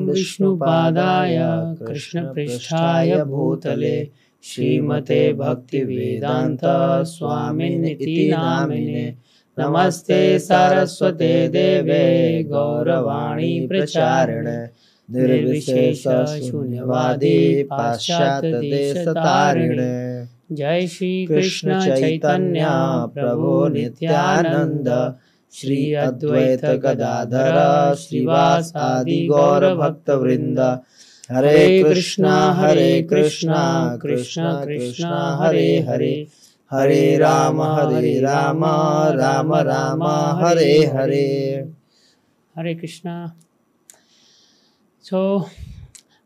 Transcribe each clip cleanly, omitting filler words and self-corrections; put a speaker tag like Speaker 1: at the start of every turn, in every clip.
Speaker 1: विष्णुपादाय कृष्णपृष्ठाय भूतले श्रीमते भक्तिवेदांत स्वामिनिति नामिने। नमस्ते सरस्वते देवे गौरवाणी प्रचारिणे निर्विशेष शून्यवादी पाश्चात्य देशतारिणे। जय श्री कृष्ण चैतन्य प्रभु नित्यानंद श्री अद्वैत गदाधर श्रीवासादि गौर भक्त वृंद। हरे कृष्णा कृष्ण कृष्ण हरे हरे, हरे राम राम राम हरे हरे। हरे कृष्णा।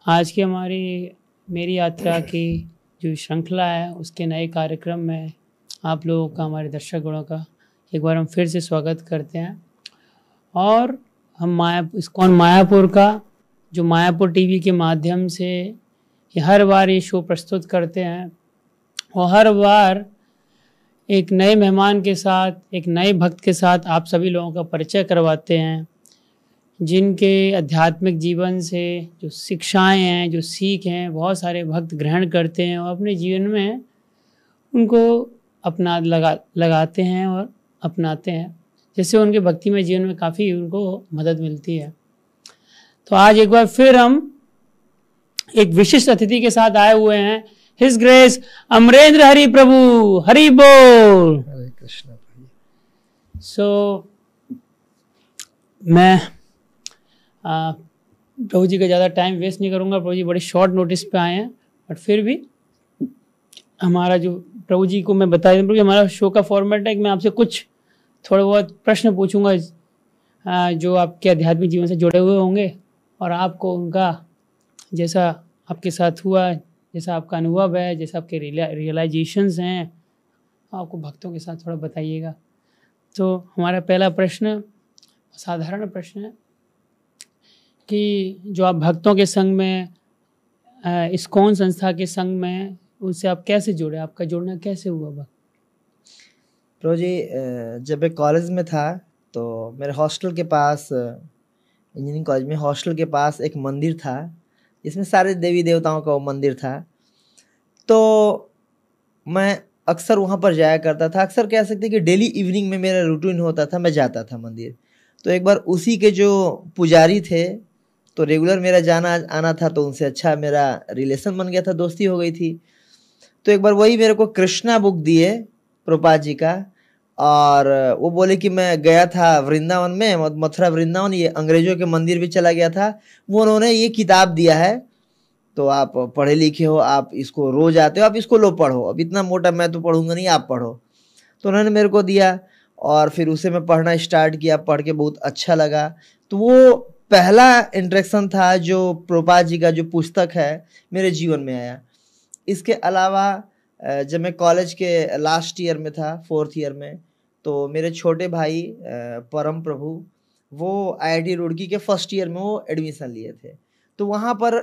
Speaker 1: आज की मेरी यात्रा की जो श्रृंखला है उसके नए कार्यक्रम में आप लोगों का, हमारे दर्शक गणों का एक बार हम फिर से स्वागत करते हैं। और हम इस्कॉन मायापुर का जो मायापुर टीवी के माध्यम से हर बार ये शो प्रस्तुत करते हैं और हर बार एक नए मेहमान के साथ, एक नए भक्त के साथ आप सभी लोगों का परिचय करवाते हैं, जिनके आध्यात्मिक जीवन से जो शिक्षाएं हैं, जो सीख हैं, बहुत सारे भक्त ग्रहण करते हैं और अपने जीवन में उनको लगाते हैं और अपनाते हैं, जिससे उनके भक्तिमय जीवन में काफ़ी उनको मदद मिलती है। तो आज एक बार फिर हम एक विशिष्ट अतिथि के साथ आए हुए हैं, हिज ग्रेस अमरेंद्र हरि प्रभु। हरि बोल।
Speaker 2: हरे कृष्ण।
Speaker 1: मैं प्रभु जी का ज़्यादा टाइम वेस्ट नहीं करूँगा। प्रभु जी बड़े शॉर्ट नोटिस पे आए हैं, बट फिर भी हमारा जो प्रभु जी को मैं बता दूँ कि हमारा शो का फॉर्मेट है कि मैं आपसे कुछ थोड़े बहुत प्रश्न पूछूंगा जो आपके आध्यात्मिक जीवन से जुड़े हुए होंगे और आपको उनका जैसा आपके साथ हुआ, जैसा आपका अनुभव है, जैसा आपके रियलाइजेशंस हैं, आपको भक्तों के साथ थोड़ा बताइएगा। तो हमारा पहला प्रश्न साधारण प्रश्न है कि जो आप भक्तों के संग में, इस्कॉन संस्था के संग में, उससे आप कैसे जुड़े, आपका जुड़ना कैसे हुआ?
Speaker 2: प्रभु जी, जब मैं कॉलेज में था तो मेरे हॉस्टल के पास, इंजीनियरिंग कॉलेज में हॉस्टल के पास एक मंदिर था जिसमें सारे देवी देवताओं का वो मंदिर था। तो मैं अक्सर वहाँ पर जाया करता था। अक्सर कह सकते कि डेली इवनिंग में मेरा रूटीन होता था, मैं जाता था मंदिर। तो एक बार उसी के जो पुजारी थे, तो रेगुलर मेरा जाना आना था, तो उनसे अच्छा मेरा रिलेशन बन गया था, दोस्ती हो गई थी। तो एक बार वही मेरे को कृष्णा बुक दिए प्रभुपाद जी का, और वो बोले कि मैं गया था वृंदावन में, मथुरा वृंदावन, ये अंग्रेजों के मंदिर भी चला गया था, वो उन्होंने ये किताब दिया है, तो आप पढ़े लिखे हो, आप इसको रोज आते हो, आप इसको लो पढ़ो, अब इतना मोटा मैं तो पढ़ूंगा नहीं, आप पढ़ो। तो उन्होंने मेरे को दिया और फिर उसे मैं पढ़ना स्टार्ट किया, पढ़ के बहुत अच्छा लगा। तो वो पहला इंट्रेक्शन था जो प्रभुपाद जी का जो पुस्तक है मेरे जीवन में आया। इसके अलावा जब मैं कॉलेज के लास्ट ईयर में था, 4th ईयर में, तो मेरे छोटे भाई परम प्रभु, वो IIT रुड़की के 1st ईयर में वो एडमिशन लिए थे। तो वहाँ पर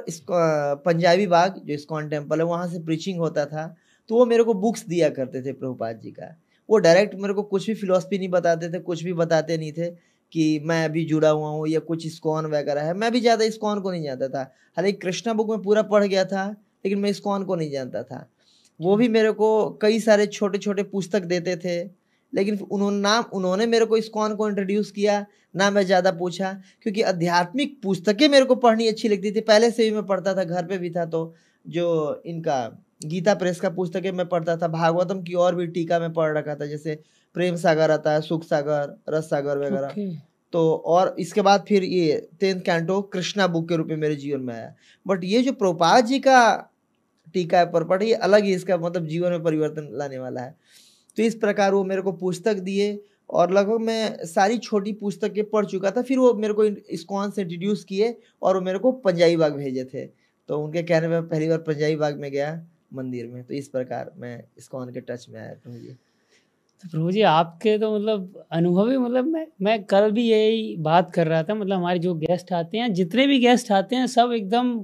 Speaker 2: पंजाबी बाग जो इस्कॉन टेम्पल है, वहाँ से प्रीचिंग होता था। तो वो मेरे को बुक्स दिया करते थे प्रभुपाद जी का। वो डायरेक्ट मेरे को कुछ भी फिलॉसफी नहीं बताते थे, कुछ भी बताते नहीं थे कि मैं अभी जुड़ा हुआ हूँ या कुछ इस्कॉन वगैरह है। मैं भी ज़्यादा इस्कॉन को नहीं जानता था। हरे कृष्णा बुक में पूरा पढ़ गया था, लेकिन मैं इस्कॉन को नहीं जानता था। वो भी मेरे को कई सारे छोटे छोटे पुस्तक देते थे, लेकिन उन्होंने मेरे को इस्कॉन को इंट्रोड्यूस किया ना। मैं ज़्यादा पूछा, क्योंकि आध्यात्मिक पुस्तकें मेरे को पढ़नी अच्छी लगती थी। पहले से भी मैं पढ़ता था, घर पे भी था। तो जो इनका गीता प्रेस का पुस्तकें मैं पढ़ता था, भागवतम की और भी टीका में पढ़ रखा था, जैसे प्रेम सागर आता है, सुख सागर, रस सागर वगैरह। तो और इसके बाद फिर ये 10th कैंटो कृष्णा बुक के रूप में मेरे जीवन में आया। बट ये जो प्रभुपाद जी का टीका पर पढ़, ये अलग ही इसका मतलब जीवन में परिवर्तन लाने वाला है। तो इस प्रकार वो मेरे को पुस्तक दिए और लगभग मैं सारी छोटी पुस्तकें पढ़ चुका था। फिर वो मेरे को इस्कॉन से इंट्रोड्यूस किए और वो मेरे को पंजाबी बाग भेजे थे। तो उनके कहने में पहली बार पंजाबी बाग में गया मंदिर में। तो इस प्रकार मैं इस्कॉन के टच में आया। प्रभु जी,
Speaker 1: तो प्रभु जी आपके तो मतलब अनुभव ही, मतलब मैं कल भी यही बात कर रहा था। मतलब हमारे जो गेस्ट आते हैं, जितने भी गेस्ट आते हैं, सब एकदम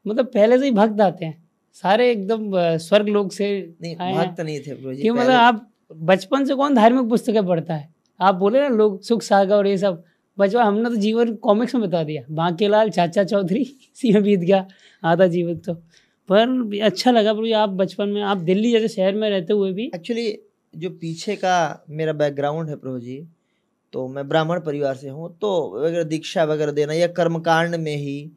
Speaker 1: मतलब पहले से ही भक्त आते हैं, सारे एकदम स्वर्ग लोक से
Speaker 2: नहीं, भक्त नहीं थे प्रभु जी।
Speaker 1: मतलब आप बचपन से कौन धार्मिक पुस्तकें पढ़ता है? आप बोले ना लोग सुख सागर और ये सब, बचपन हमने तो जीवन कॉमिक्स में बता दिया, बांकेलाल चाचा चौधरी इसी में बीत गया आधा जीवन। तो पर अच्छा लगा प्रभु जी, आप बचपन में आप दिल्ली जैसे शहर में रहते हुए भी।
Speaker 2: एक्चुअली जो पीछे का मेरा बैकग्राउंड है प्रभु जी, तो मैं ब्राह्मण परिवार से हूँ, तो वगैरह दीक्षा वगैरह देना या कर्मकांड में ही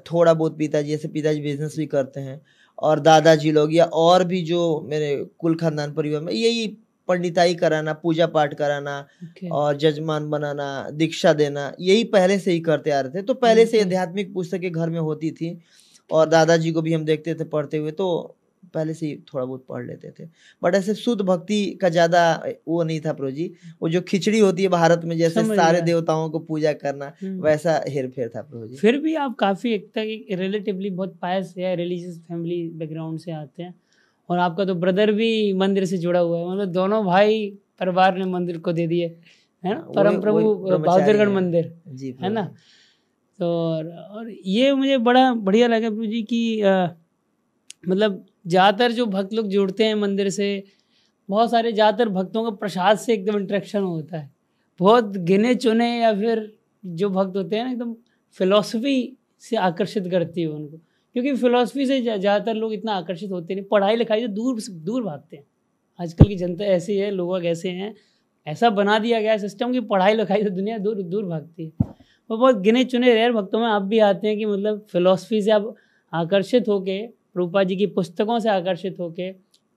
Speaker 2: थोड़ा बहुत पिताजी, जैसे पिताजी बिजनेस भी करते हैं, और दादाजी लोग या और भी जो मेरे कुल खानदान परिवार में, यही पंडिताई कराना, पूजा पाठ कराना और जजमान बनाना, दीक्षा देना, यही पहले से ही करते आ रहे थे। तो पहले से आध्यात्मिक पुस्तकें घर में होती थी और दादाजी को भी हम देखते थे पढ़ते हुए, तो पहले से ही थोड़ा बहुत पढ़ लेते थे। बट ऐसे शुद्ध भक्ति का ज्यादा वो नहीं था प्रभु जी। वो जो खिचड़ी होती है भारत में, जैसे सारे देवताओं को पूजा करना, वैसा हेर फेर था प्रभु जी।
Speaker 1: फिर भी आप काफी एक तक रिलेटिवली बहुत पायस या रिलीजियस फैमिली बैकग्राउंड से आते हैं, और आपका तो ब्रदर भी मंदिर से जुड़ा हुआ है, मतलब दोनों भाई परिवार ने मंदिर को दे दिए, है ना, परम प्रभु बहादुरगढ़ मंदिर जी, है ना। तो और ये मुझे बड़ा बढ़िया लगा प्रभु जी की मतलब ज़्यादातर जो भक्त लोग जुड़ते हैं मंदिर से, बहुत सारे ज़्यादातर भक्तों का प्रसाद से एकदम इंटरेक्शन होता है। बहुत गिने चुने या फिर जो भक्त होते हैं ना, एकदम फिलॉसफी से आकर्षित करती है उनको, क्योंकि फिलॉसफी से ज़्यादातर लोग इतना आकर्षित होते नहीं, पढ़ाई लिखाई से दूर भागते हैं। आजकल की जनता ऐसी है, लोग ऐसे हैं, ऐसा बना दिया गया सिस्टम कि पढ़ाई लिखाई से दुनिया दूर भागती है। और बहुत गिने चुने रेयर भक्तों में आप भी आते हैं कि मतलब फिलॉसफी से आप आकर्षित होके, रूपा जी की पुस्तकों से आकर्षित होके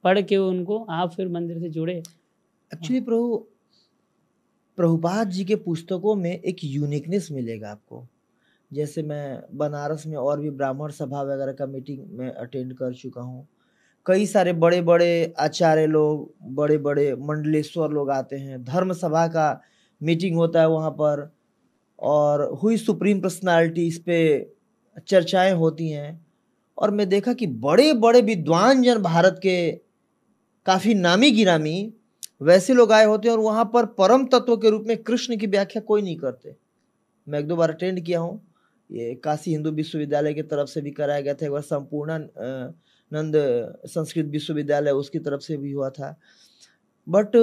Speaker 1: पढ़ के उनको आप फिर मंदिर से जुड़े।
Speaker 2: एक्चुअली प्रभुपाद जी के पुस्तकों में एक यूनिकनेस मिलेगा आपको। जैसे मैं बनारस में और भी ब्राह्मण सभा वगैरह का मीटिंग में अटेंड कर चुका हूँ। कई सारे बड़े बड़े आचार्य लोग, बड़े बड़े मंडलेश्वर लोग आते हैं, धर्म सभा का मीटिंग होता है वहाँ पर, और हुई सुप्रीम पर्सनालिटी इस पे चर्चाएं होती हैं। और मैं देखा कि बड़े बड़े विद्वान जन, भारत के काफी नामी गिरामी वैसे लोग आए होते हैं, और वहां पर परम तत्व के रूप में कृष्ण की व्याख्या कोई नहीं करते। मैं 1-2 बार अटेंड किया हूँ, ये काशी हिंदू विश्वविद्यालय की तरफ से भी कराया गया था, एक बार संपूर्णानंद संस्कृत विश्वविद्यालय उसकी तरफ से भी हुआ था। बट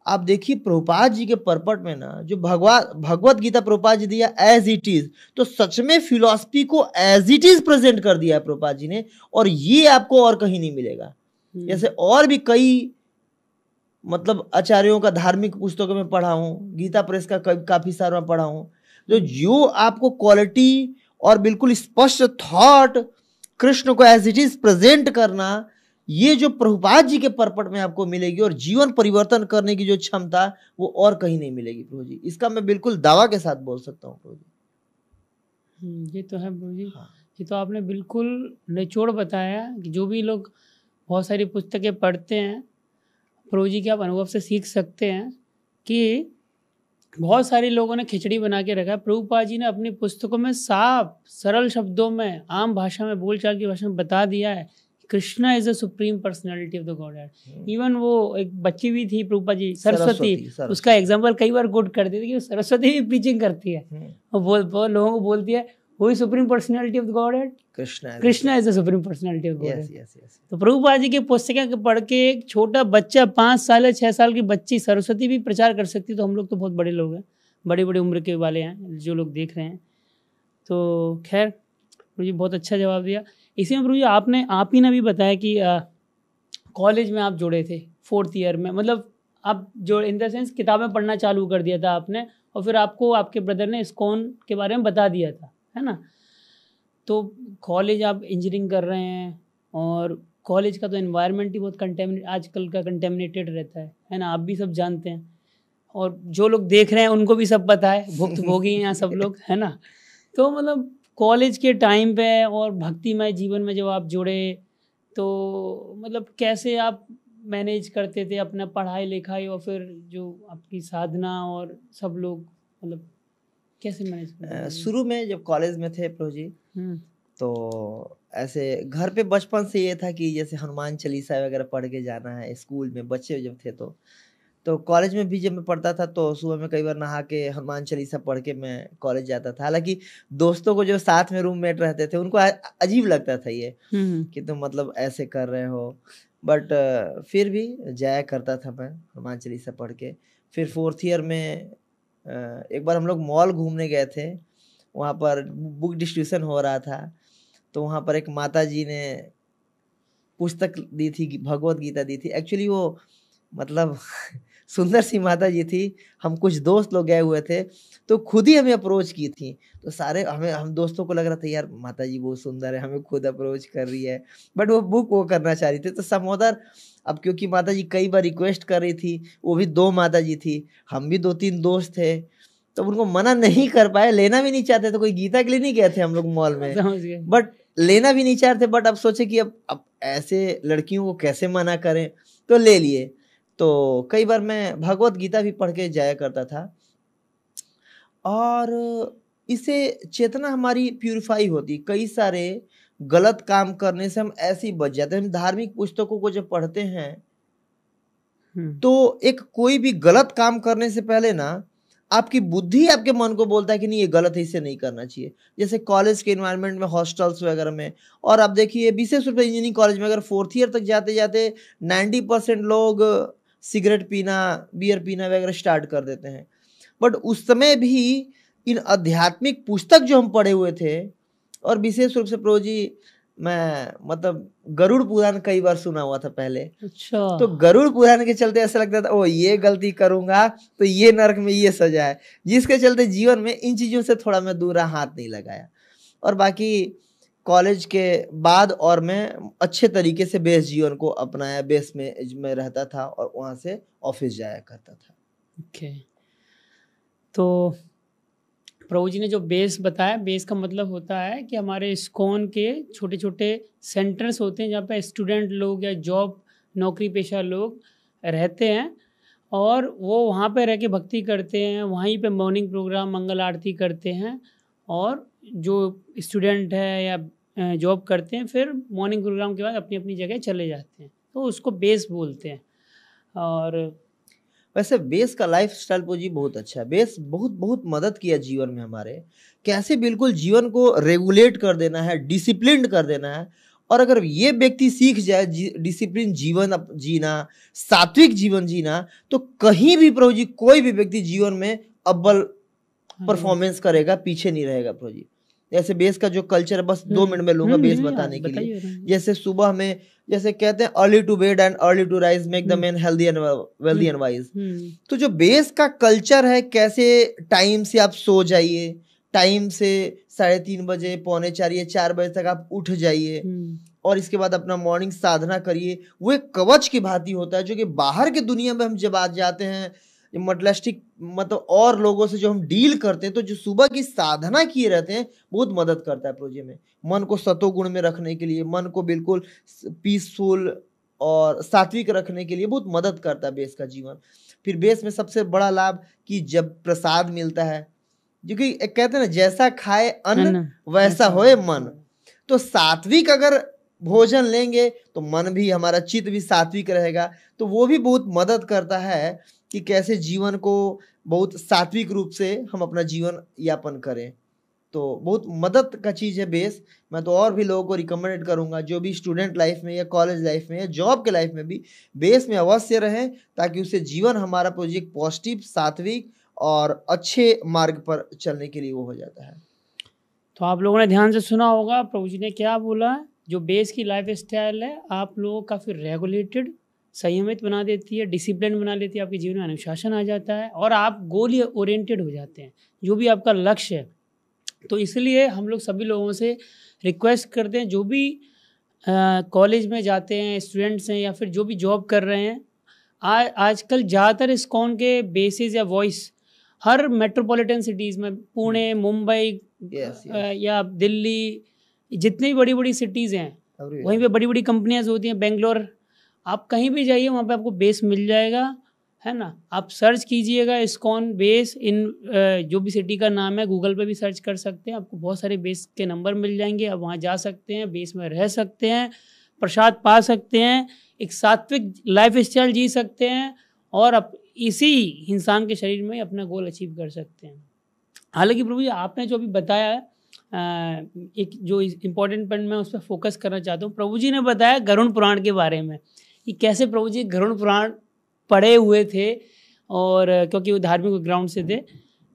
Speaker 2: आप देखिए प्रभुपाद जी के परपट में ना, जो भगवत गीता प्रभुपाद जी दिया एज इट इज, तो सच में फिलॉसफी को एज इट इज प्रेजेंट कर दिया है प्रभुपाद जी ने, और ये आपको और कहीं नहीं मिलेगा। जैसे और भी कई मतलब आचार्यों का धार्मिक पुस्तकों में पढ़ा हूँ, गीता प्रेस का काफी सारा पढ़ा हूँ, जो आपको क्वालिटी और बिल्कुल स्पष्ट थॉट कृष्ण को एज इट इज प्रेजेंट करना, ये जो प्रभुपाद जी के परपट में आपको मिलेगी, और जीवन परिवर्तन करने की जो क्षमता, वो और कहीं नहीं मिलेगी प्रभु जी। इसका मैं बिल्कुल दावा के साथ बोल सकता हूँ प्रभु जी।
Speaker 1: ये तो है प्रभु जी। हाँ। ये तो आपने बिल्कुल निचोड़ बताया कि जो भी लोग बहुत सारी पुस्तकें पढ़ते हैं, प्रभु जी के आप अनुभव से सीख सकते हैं कि बहुत सारे लोगों ने खिचड़ी बना के रखा है। प्रभुपाद जी ने अपनी पुस्तकों में साफ सरल शब्दों में, आम भाषा में, बोलचाल की भाषा में बता दिया है Krishna is the supreme personality of the godhead. Even वो एक बच्ची भी थी प्रभुपाद जी, सरस्वती, उसका एग्जाम्पल कई बार कोट कर देते कि सरस्वती भी प्रीचिंग करती है और लोगों को बोलती है वही supreme personality of the godhead, Krishna is the supreme personality of godhead. तो प्रभुपाद जी की पुस्तकें पढ़ के एक छोटा बच्चा, 5 साल या 6 साल की बच्ची सरस्वती भी प्रचार कर सकती है, तो हम लोग तो बहुत बड़े लोग हैं, बड़ी बड़ी उम्र के वाले हैं जो लोग देख रहे हैं। तो खैर प्रभु जी बहुत अच्छा जवाब दिया। इसी में प्रभु जी आप ही ने भी बताया कि कॉलेज में आप जुड़े थे 4th ईयर में, मतलब आप जो इन द सेंस किताबें पढ़ना चालू कर दिया था आपने, और फिर आपको आपके ब्रदर ने इस्कॉन के बारे में बता दिया था, है ना। तो कॉलेज आप इंजीनियरिंग कर रहे हैं, और कॉलेज का तो एनवायरनमेंट ही बहुत आजकल का कंटेमिनेटेड रहता है ना, आप भी सब जानते हैं, और जो लोग देख रहे हैं उनको भी सब पता है, भुक्तभोगी हैं यहाँ सब लोग, है ना। तो मतलब कॉलेज के टाइम पे और भक्तिमय जीवन में जब आप जुड़े, तो मतलब कैसे आप मैनेज करते थे अपना पढ़ाई लिखाई और फिर जो आपकी साधना, और सब लोग मतलब कैसे मैनेज करते थे?
Speaker 2: शुरू में जब कॉलेज में थे प्रभु जी, तो ऐसे घर पे बचपन से ये था कि जैसे हनुमान चालीसा वगैरह पढ़ के जाना है। स्कूल में बच्चे जब थे तो कॉलेज में भी जब मैं पढ़ता था, तो सुबह में कई बार नहा के हनुमान चालीसा पढ़ के मैं कॉलेज जाता था। हालांकि दोस्तों को जो साथ में रूममेट रहते थे उनको अजीब लगता था ये कि तुम मतलब ऐसे कर रहे हो, बट फिर भी जाया करता था मैं हनुमान चालीसा पढ़ के। फिर 4th ईयर में एक बार हम लोग मॉल घूमने गए थे, वहाँ पर बुक डिस्ट्रीब्यूशन हो रहा था, तो वहाँ पर एक माता जी ने पुस्तक दी थी, भगवत गीता दी थी। एक्चुअली वो मतलब सुंदर सी माता जी थी। हम कुछ दोस्त लोग गए हुए थे, तो खुद ही हमें अप्रोच की थी। तो सारे हम दोस्तों को लग रहा था यार माता जी बहुत सुंदर है, हमें खुद अप्रोच कर रही है, बट वो बुक वो करना चाह रही थी। तो समोदर, अब क्योंकि माता जी कई बार रिक्वेस्ट कर रही थी, वो भी 2 माता जी थी, हम भी 2-3 दोस्त थे, तो उनको मना नहीं कर पाए, लेना भी नहीं चाहते थे। कोई गीता के लिए नहीं गए थे हम लोग मॉल में,
Speaker 1: समझ गए।
Speaker 2: बट लेना भी नहीं चाहते। बट अब सोचे कि अब ऐसे लड़कियों को कैसे मना करें, तो ले लिए। तो कई बार मैं भगवत गीता भी पढ़ के जाया करता था, और इससे चेतना हमारी प्यूरिफाई होती। कई सारे गलत काम करने से हम ऐसे ही बच जाते हैं। हम धार्मिक पुस्तकों को जब पढ़ते हैं तो एक कोई भी गलत काम करने से पहले ना आपकी बुद्धि आपके मन को बोलता है कि नहीं ये गलत है, इसे नहीं करना चाहिए। जैसे कॉलेज के एनवायरनमेंट में, हॉस्टल्स वगैरह में, और आप देखिए विशेष रूप से इंजीनियरिंग कॉलेज में, अगर 4th ईयर तक जाते जाते 90% लोग सिगरेट पीना, बियर पीना वगैरह स्टार्ट कर देते हैं। बट उस समय भी इन आध्यात्मिक पुस्तक जो हम पढ़े हुए थे, और विशेष रूप से प्रभु जी, मैं मतलब गरुड़ पुराण कई बार सुना हुआ था पहले।
Speaker 1: अच्छा।
Speaker 2: तो गरुड़ पुराण के चलते ऐसा लगता था ओ ये गलती करूंगा तो ये नरक में ये सजा है, जिसके चलते जीवन में इन चीजों से थोड़ा मैं दूर हाथ नहीं लगाया। और बाकी कॉलेज के बाद और मैं अच्छे तरीके से बेस जीवन को अपनाया। बेस में मैं रहता था और वहां से ऑफिस जाया करता था।
Speaker 1: ओके। तो प्रभु जी ने जो बेस बताया, बेस का मतलब होता है कि हमारे इस्कॉन के छोटे छोटे सेंटर्स होते हैं जहाँ पे स्टूडेंट लोग या जॉब नौकरी पेशा लोग रहते हैं, और वो वहाँ पे रह के भक्ति करते हैं, वहीं पे मॉर्निंग प्रोग्राम मंगल आरती करते हैं, और जो स्टूडेंट है या जॉब करते हैं फिर मॉर्निंग प्रोग्राम के बाद अपनी अपनी जगह चले जाते हैं, तो उसको बेस बोलते हैं। और
Speaker 2: वैसे बेस का लाइफ स्टाइल जी बहुत अच्छा है। बेस बहुत बहुत मदद किया जीवन में हमारे, कैसे बिल्कुल जीवन को रेगुलेट कर देना है, डिसिप्लिन कर देना है। और अगर ये व्यक्ति सीख जाए डिसिप्लिन जीवन जीना, सात्विक जीवन जीना, तो कहीं भी प्रभु जी कोई भी व्यक्ति जीवन में अव्वल परफॉर्मेंस करेगा, पीछे नहीं रहेगा प्रभु जी। जैसे बेस का जो कल्चर है, बस 2 मिनट में लूंगा बेस बताने के लिए। जैसे सुबह में जैसे कहते हैं early to bed and early to rise make the man healthy and wealthy and wise. तो जो बेस का कल्चर है, कैसे टाइम से आप सो जाइए, टाइम से 3:30 बजे, 3:45 या 4 बजे तक आप उठ जाइए, और इसके बाद अपना मॉर्निंग साधना करिए। वो एक कवच की भांति होता है, जो कि बाहर की दुनिया में हम जब आज जाते हैं, मटलिस्टिक मतलब और लोगों से जो हम डील करते हैं, तो जो सुबह की साधना किए रहते हैं बहुत मदद करता है प्रोजेक्ट में, मन को सतोगुण में रखने के लिए, मन को बिल्कुल पीसफुल और सात्विक रखने के लिए बहुत मदद करता है बेस का जीवन। फिर बेस में सबसे बड़ा लाभ कि जब प्रसाद मिलता है, क्योंकि कहते हैं ना जैसा खाए अन्न वैसा होए मन, तो सात्विक अगर भोजन लेंगे तो मन भी हमारा, चित्त भी सात्विक रहेगा। तो वो भी बहुत मदद करता है कि कैसे जीवन को बहुत सात्विक रूप से हम अपना जीवन यापन करें। तो बहुत मदद का चीज़ है बेस। मैं तो और भी लोगों को रिकमेंड करूंगा, जो भी स्टूडेंट लाइफ में या कॉलेज लाइफ में या जॉब के लाइफ में भी बेस में अवश्य रहें, ताकि उससे जीवन हमारा प्रोजेक्ट पॉजिटिव, सात्विक और अच्छे मार्ग पर चलने के लिए वो हो जाता है।
Speaker 1: तो आप लोगों ने ध्यान से सुना होगा प्रभु जी ने क्या बोला। जो बेस की लाइफ स्टाइल है आप लोगों का फिर रेगुलेटेड, संयमित बना देती है, डिसिप्लिन बना देती है, आपके जीवन में अनुशासन आ जाता है, और आप गोल ओरिएंटेड हो जाते हैं, जो भी आपका लक्ष्य है। तो इसलिए हम लोग सभी लोगों से रिक्वेस्ट करते हैं, जो भी कॉलेज में जाते हैं स्टूडेंट्स हैं या फिर जो भी जॉब कर रहे हैं, आजकल ज़्यादातर इस्कॉन के बेसिस या वॉइस हर मेट्रोपॉलिटन सिटीज़ में, पुणे, मुंबई या दिल्ली, जितनी बड़ी बड़ी सिटीज़ हैं वहीं पे बड़ी बड़ी कंपनियां होती हैं, बेंगलोर, आप कहीं भी जाइए वहाँ पे आपको बेस मिल जाएगा, है ना। आप सर्च कीजिएगा इस्कॉन बेस इन जो भी सिटी का नाम है, गूगल पे भी सर्च कर सकते हैं, आपको बहुत सारे बेस के नंबर मिल जाएंगे। आप वहाँ जा सकते हैं, बेस में रह सकते हैं, प्रसाद पा सकते हैं, एक सात्विक लाइफ स्टाइल जी सकते हैं, और आप इसी इंसान के शरीर में अपना गोल अचीव कर सकते हैं। हालांकि प्रभु जी आपने जो अभी बताया, एक जो इम्पोर्टेंट पॉइंट मैं उस पर फोकस करना चाहता हूँ। प्रभु जी ने बताया गरुड़ पुराण के बारे में कि कैसे प्रभु जी गरुड़ पुराण पढ़े हुए थे, और क्योंकि वो धार्मिक ग्राउंड से थे,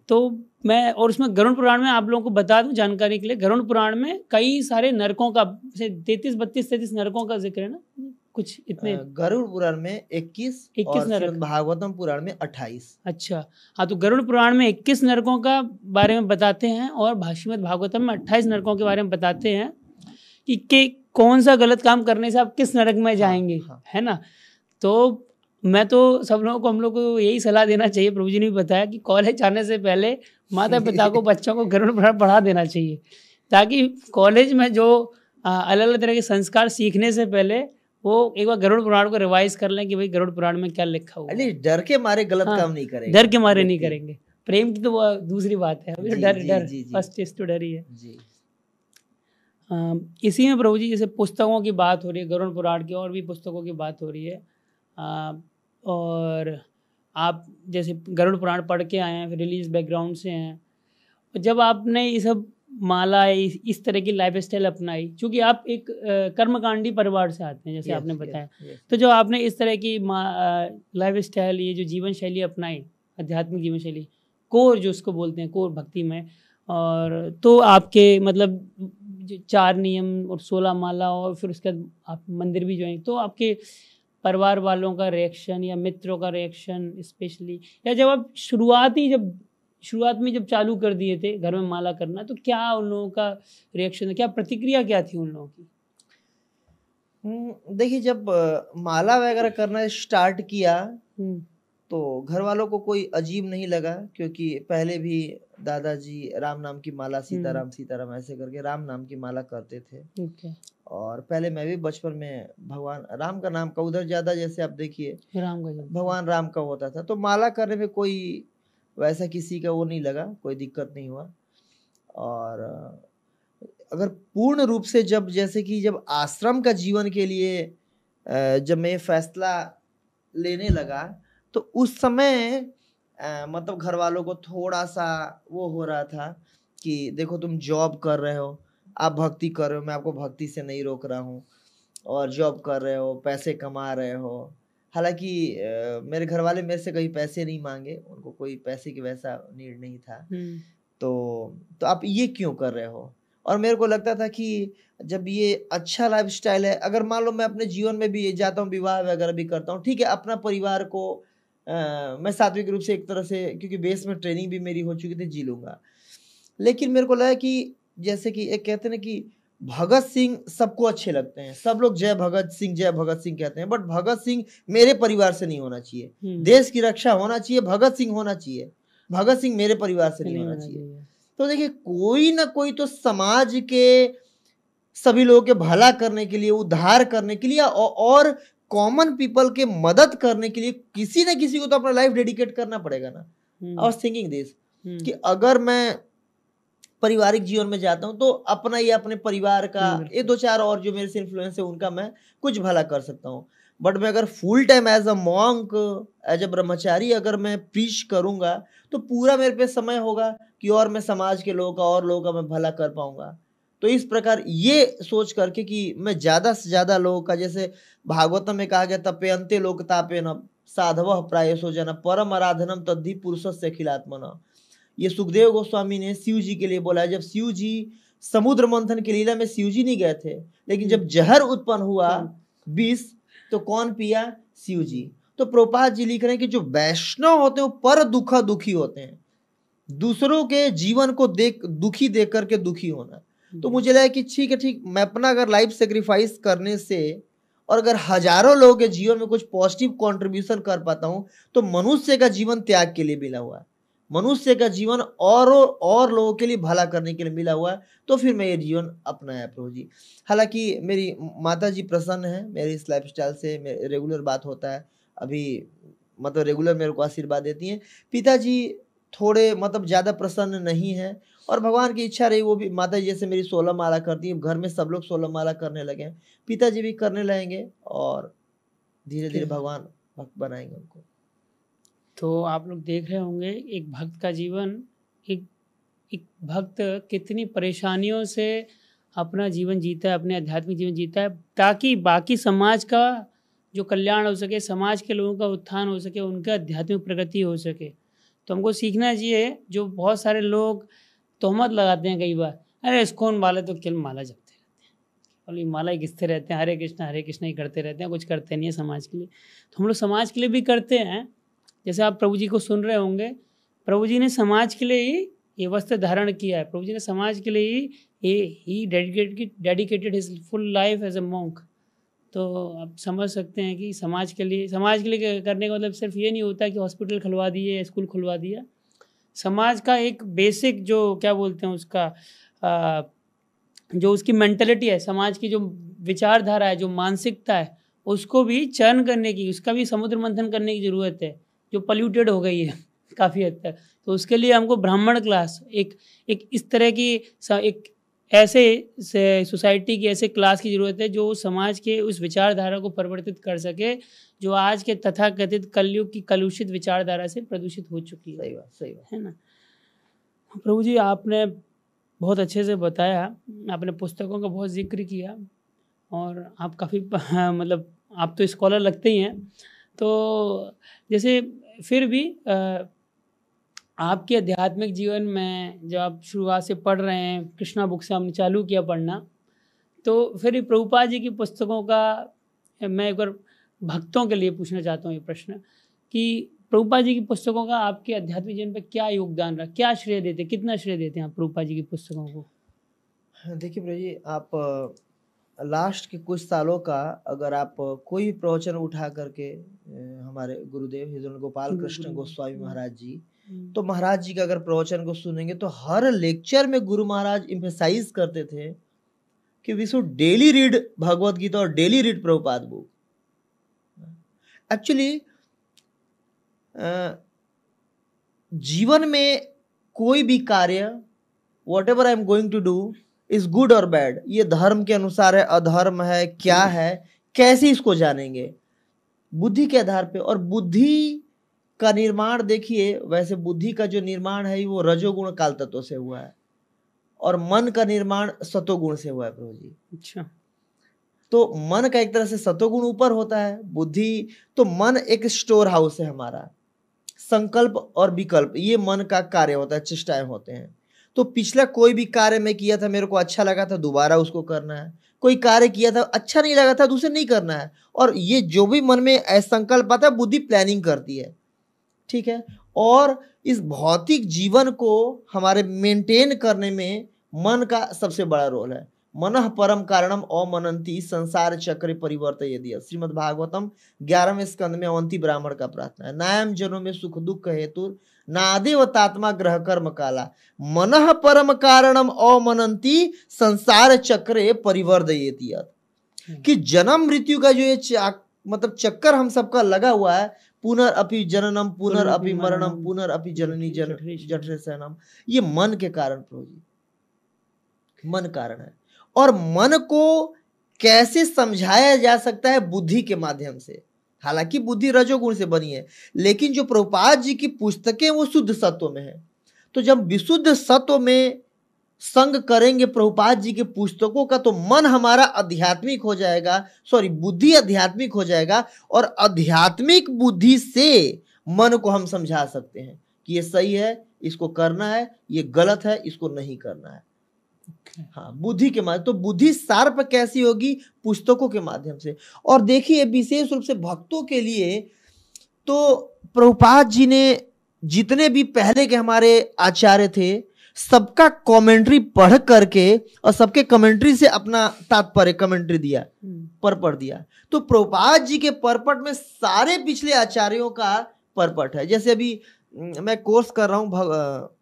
Speaker 1: तो मैं, और उसमें गरुड़ पुराण में आप लोगों को बता दूं जानकारी के लिए, गरुड़ पुराण में कई सारे नरकों का, 33 नरकों का जिक्र है ना, कुछ इतने।
Speaker 2: गरुड़ पुराण में 21
Speaker 1: 21
Speaker 2: और
Speaker 1: नरक।
Speaker 2: श्रीमद् भागवतम पुराण में 28।
Speaker 1: अच्छा, हाँ, तो गरुड़ पुराण में 21 नरकों का बारे में बताते हैं और श्रीमद् भागवतम में 28 नरकों के बारे में बताते हैं कि कौन सा गलत काम करने से आप किस नरक में जाएंगे।
Speaker 2: हाँ।
Speaker 1: है ना। तो मैं तो सब लोगों को, हम लोग को यही सलाह देना चाहिए, प्रभु जी ने भी बताया कि कॉलेज आने से पहले माता पिता को बच्चों को गरुड़ पुराण पढ़ा देना चाहिए, ताकि कॉलेज में जो अलग अलग तरह के संस्कार सीखने से पहले वो एक बार गरुड़ पुराण को रिवाइज कर लें कि भाई गरुड़ पुराण में क्या लिखा हुआ है।
Speaker 2: डर के मारे गलत
Speaker 1: हाँ,
Speaker 2: काम नहीं करेंगे,
Speaker 1: डर के मारे नहीं करेंगे। प्रेम की तो वो दूसरी बात है,
Speaker 2: जी,
Speaker 1: डर
Speaker 2: जी,
Speaker 1: डर
Speaker 2: जी, जी।
Speaker 1: फर्स्ट टेस्ट तो डर ही है
Speaker 2: जी।
Speaker 1: इसी में प्रभु जी जैसे पुस्तकों की बात हो रही है, गरुड़ पुराण की और भी पुस्तकों की बात हो रही है, और आप जैसे गरुड़ पुराण पढ़ के आए हैं, फिर रिलीज बैकग्राउंड से हैं, जब आपने ये सब माला इस तरह की लाइफ स्टाइल अपनाई, क्योंकि आप एक कर्मकांडी परिवार से आते हैं जैसे आपने बताया, तो जो आपने इस तरह की लाइफ स्टाइल, ये जो जीवन शैली अपनाई, आध्यात्मिक जीवन शैली, कोर जो उसको बोलते हैं, कोर भक्ति में, और तो आपके मतलब 4 नियम और 16 माला, और फिर उसके बाद आप मंदिर भी ज्वाइन, तो आपके परिवार वालों का रिएक्शन या मित्रों का रिएक्शन स्पेशली, या जब आप शुरुआत में जब चालू कर दिए थे घर में माला करना, तो क्या उन लोगों का रिएक्शन, क्या प्रतिक्रिया क्या थी उन लोगों की?
Speaker 2: देखिए, जब माला वगैरह करना स्टार्ट किया तो घर वालों को कोई अजीब नहीं लगा, क्योंकि पहले भी दादाजी राम नाम की माला, सीताराम सीताराम ऐसे करके राम नाम की माला करते थे। और पहले मैं भी बचपन में भगवान राम का नाम का उधर ज्यादा, जैसे आप देखिए भगवान राम का होता था, तो माला करने में कोई वैसा किसी का वो नहीं लगा, कोई दिक्कत नहीं हुआ। और अगर पूर्ण रूप से जब आश्रम का जीवन के लिए जब मैं फैसला लेने लगा, तो उस समय मतलब घर वालों को थोड़ा सा वो हो रहा था कि देखो तुम जॉब कर रहे हो, आप भक्ति कर रहे हो, मैं आपको भक्ति से नहीं रोक रहा हूँ, और जॉब कर रहे हो, पैसे कमा रहे हो। हालांकि मेरे घर वाले मेरे से कभी पैसे नहीं मांगे, उनको कोई पैसे की वैसा नीड नहीं था। तो आप ये क्यों कर रहे हो? और मेरे को लगता था कि जब ये अच्छा लाइफस्टाइल है, अगर मान लो मैं अपने जीवन में भी जाता हूँ, विवाह वगैरह भी करता हूँ, ठीक है, अपना परिवार को मैं सात्विक रूप से एक तरह से, क्योंकि बेस में ट्रेनिंग भी मेरी हो चुकी थी, जी लूंगा। लेकिन मेरे को लगा कि जैसे कि एक कहते हैं ना कि भगत सिंह सबको अच्छे लगते हैं, सब लोग जय भगत सिंह कहते हैं, बट भगत सिंह मेरे परिवार से नहीं होना चाहिए। देश की रक्षा होना चाहिए, भगत सिंह होना चाहिए, भगत सिंह मेरे परिवार से नहीं होना चाहिए। तो देखिए, कोई ना कोई तो समाज के सभी लोगों के भला करने के लिए, उद्धार करने के लिए, और कॉमन पीपल के मदद करने के लिए किसी न किसी को तो अपना लाइफ डेडिकेट करना पड़ेगा ना। और थिंकिंग दिस कि अगर मैं पारिवारिक जीवन में जाता हूँ तो अपना या अपने परिवार का, ये 2-4 और जो मेरे से इन्फ्लुएंस है उनका मैं कुछ भला कर सकता हूँ। बट मैं अगर full time as a monk, as a brahmachari अगर मैं प्रीच करूंगा, तो पूरा मेरे पे समय होगा कि और मैं समाज के लोगों का और लोगों का मैं भला कर पाऊंगा। तो इस प्रकार ये सोच करके कि मैं ज्यादा से ज्यादा लोगों का, जैसे भागवतम में कहा गया, तपेयन्ते लोकतापेन साधवः प्रायसो जन परम आराधनम तद्धि पुरुषस्य अखिलात्मन। ये सुखदेव गोस्वामी ने शिव जी के लिए बोला है। जब शिव जी समुद्र मंथन की लीला में शिव जी नहीं गए थे, लेकिन जब जहर उत्पन्न हुआ विष, तो कौन पिया? शिव जी। तो प्रभुपाद जी लिख रहे हैं कि जो वैष्णव होते हैं वो पर दुखी होते हैं, दूसरों के जीवन को दुखी देख करके दुखी होना। तो मुझे लगा कि ठीक, मैं अपना अगर लाइफ सेक्रीफाइस करने से और अगर हजारों लोगों के जीवन में कुछ पॉजिटिव कंट्रीब्यूशन कर पाता हूं, तो मनुष्य का जीवन त्याग के लिए मिला हुआ है, मनुष्य का जीवन और लोगों के लिए भला करने के लिए मिला हुआ है। तो फिर मैं ये जीवन अपनाया प्रभु जी। हालांकि मेरी माता जी प्रसन्न है मेरी इस लाइफस्टाइल से, रेगुलर बात होता है अभी, मतलब रेगुलर मेरे को आशीर्वाद देती हैं। पिताजी थोड़े मतलब ज्यादा प्रसन्न नहीं है, और भगवान की इच्छा रही वो भी, माता जी जैसे मेरी 16 माला करती है, घर में सब लोग 16 माला करने लगे हैं, पिताजी भी करने लगेंगे, और धीरे धीरे भगवान भक्त बनाएंगे उनको।
Speaker 1: तो आप लोग देख रहे होंगे एक भक्त का जीवन, एक भक्त कितनी परेशानियों से अपना जीवन जीता है, अपने आध्यात्मिक जीवन जीता है, ताकि बाकी समाज का जो कल्याण हो सके, समाज के लोगों का उत्थान हो सके, उनका आध्यात्मिक प्रगति हो सके। तो हमको सीखना चाहिए। जो बहुत सारे लोग तोहमत लगाते हैं कई बार, अरे इस्कॉन वाले तो केवल माला जपते रहते हैं और ये माला ही घिसते रहते हैं, हरे कृष्णा ही करते रहते हैं, कुछ करते नहीं है समाज के लिए। तो हम लोग समाज के लिए भी करते हैं। जैसे आप प्रभु जी को सुन रहे होंगे, प्रभु जी ने समाज के लिए ही ये वस्त्र धारण किया है। प्रभु जी ने समाज के लिए ही dedicated his full life as a monk. तो आप समझ सकते हैं कि समाज के लिए करने का मतलब सिर्फ ये नहीं होता कि हॉस्पिटल खुलवा दिए, स्कूल खुलवा दिया। समाज का एक बेसिक जो क्या बोलते हैं उसका जो उसकी मेंटलिटी है, समाज की जो विचारधारा है, जो मानसिकता है, उसको भी चर्न करने की, उसका भी समुद्र मंथन करने की ज़रूरत है, जो पल्यूटेड हो गई है काफ़ी हद तक। तो उसके लिए हमको ब्राह्मण क्लास एक इस तरह की एक ऐसे सोसाइटी की ऐसे क्लास की ज़रूरत है जो समाज के उस विचारधारा को परिवर्तित कर सके जो आज के तथाकथित कलयुग की कलुषित विचारधारा से प्रदूषित हो चुकी है।
Speaker 2: सही बात
Speaker 1: है ना। प्रभु जी आपने बहुत अच्छे से बताया, आपने पुस्तकों का बहुत जिक्र किया और आप काफ़ी मतलब आप तो स्कॉलर लगते ही हैं। तो जैसे फिर भी आपके आध्यात्मिक जीवन में जब आप शुरुआत से पढ़ रहे हैं, कृष्णा बुक से हमने चालू किया पढ़ना, तो फिर प्रभुपाद जी की पुस्तकों का मैं एक बार भक्तों के लिए पूछना चाहता हूँ ये प्रश्न कि प्रभुपाद जी की पुस्तकों का आपके आध्यात्मिक जीवन पे क्या योगदान रहा, क्या श्रेय देते, कितना श्रेय देते हैं आप प्रभुपाद जी की पुस्तकों को?
Speaker 2: देखिए प्रभु जी, आप लास्ट के कुछ सालों का अगर आप कोई प्रवचन उठा करके हमारे गुरुदेव हिजल गोपाल कृष्ण गोस्वामी महाराज जी, तो महाराज जी का अगर प्रवचन को सुनेंगे तो हर लेक्चर में गुरु महाराज एम्फेसाइज करते थे कि we should daily read Bhagavad Gita और daily read Prabhupada book. Actually जीवन में कोई भी कार्य whatever I am going to do is good और बैड, ये धर्म के अनुसार है, अधर्म है, क्या है, कैसे इसको जानेंगे? बुद्धि के आधार पे। और बुद्धि का निर्माण देखिए, वैसे बुद्धि का जो निर्माण है वो रजोगुण काल तत्व से हुआ है और मन का निर्माण सतोगुण से हुआ है प्रभु जी।
Speaker 1: अच्छा।
Speaker 2: तो मन का एक तरह से सतोगुण ऊपर होता है, बुद्धि तो मन एक स्टोर हाउस है हमारा। संकल्प और विकल्प ये मन का कार्य होता है, चेष्टाएं होते हैं। तो पिछला कोई भी कार्य मैं किया था, मेरे को अच्छा लगा था, दोबारा उसको करना है। कोई कार्य किया था, अच्छा नहीं लगा था, दूसरे नहीं करना है। और ये जो भी मन में संकल्प आता है, बुद्धि प्लानिंग करती है, ठीक है। और इस भौतिक जीवन को हमारे मेंटेन करने में मन का सबसे बड़ा रोल है। मनः परम कारणम अमनंती संसार चक्र परिवर्तयेदिय। श्रीमद् भागवतम 11वें स्कंद में अवंती ब्राह्मण का प्रार्थना है। नायम जनों में सुख दुख हेतु नादेव तात्मा ग्रह कर्म काला मनः परम कारणम अमनंती संसार चक्र परिवर्तयेदिय। कि जन्म मृत्यु का जो ये मतलब चक्कर हम सबका लगा हुआ है, पुनरअपि जननम पुनरअपि मरणम पुनरअपि जननी जठरे शयनम, ये मन के कारण प्रभु जी, मन कारण है। और मन को कैसे समझाया जा सकता है? बुद्धि के माध्यम से। हालांकि बुद्धि रजोगुण से बनी है, लेकिन जो प्रभुपाद जी की पुस्तकें वो शुद्ध सत्व में है। तो जब विशुद्ध सत्व में संग करेंगे प्रभुपाद जी के पुस्तकों का, तो मन हमारा आध्यात्मिक हो जाएगा, बुद्धि आध्यात्मिक हो जाएगा। और आध्यात्मिक बुद्धि से मन को हम समझा सकते हैं कि ये सही है, इसको करना है, ये गलत है, इसको नहीं करना है। हाँ, बुद्धि के माध्यम। तो बुद्धि शार्प कैसी होगी? पुस्तकों के माध्यम से। और देखिए विशेष रूप से भक्तों के लिए तो प्रभुपाद जी ने जितने भी पहले के हमारे आचार्य थे, सबका कमेंट्री पढ़ करके और सबके कमेंट्री से अपना तात्पर्य कमेंट्री दिया, परपट दिया। तो प्रभुपाद जी के परपट में सारे पिछले आचार्यों का परपट है। जैसे अभी मैं कोर्स कर रहा हूँ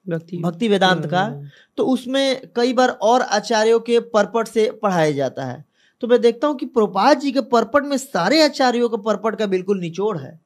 Speaker 2: भक्ति वेदांत का, तो उसमें कई बार और आचार्यों के परपट से पढ़ाया जाता है। तो मैं देखता हूं कि प्रभुपाद जी के परपट में सारे आचार्यों के परपट का बिल्कुल निचोड़ है।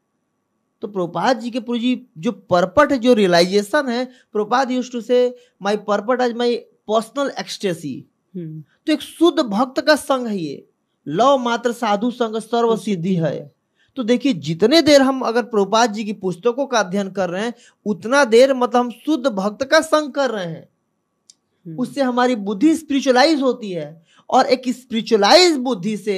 Speaker 2: तो प्रभुपाद जी के प्रभु जी जो परपट है, जो रियलाइजेशन है, Prabhupada used to say my purport as my personal ecstasy. तो एक शुद्ध भक्त का संग है ये, लव मात्र साधु संग सर्व सिद्धि है। तो देखिए जितने देर हम अगर प्रभुपाद जी की पुस्तकों का अध्ययन कर रहे हैं, उतना देर मतलब हम शुद्ध भक्त का संग कर रहे हैं। उससे हमारी बुद्धि स्पिरिचुअलाइज होती है और एक स्पिरिचुअलाइज बुद्धि से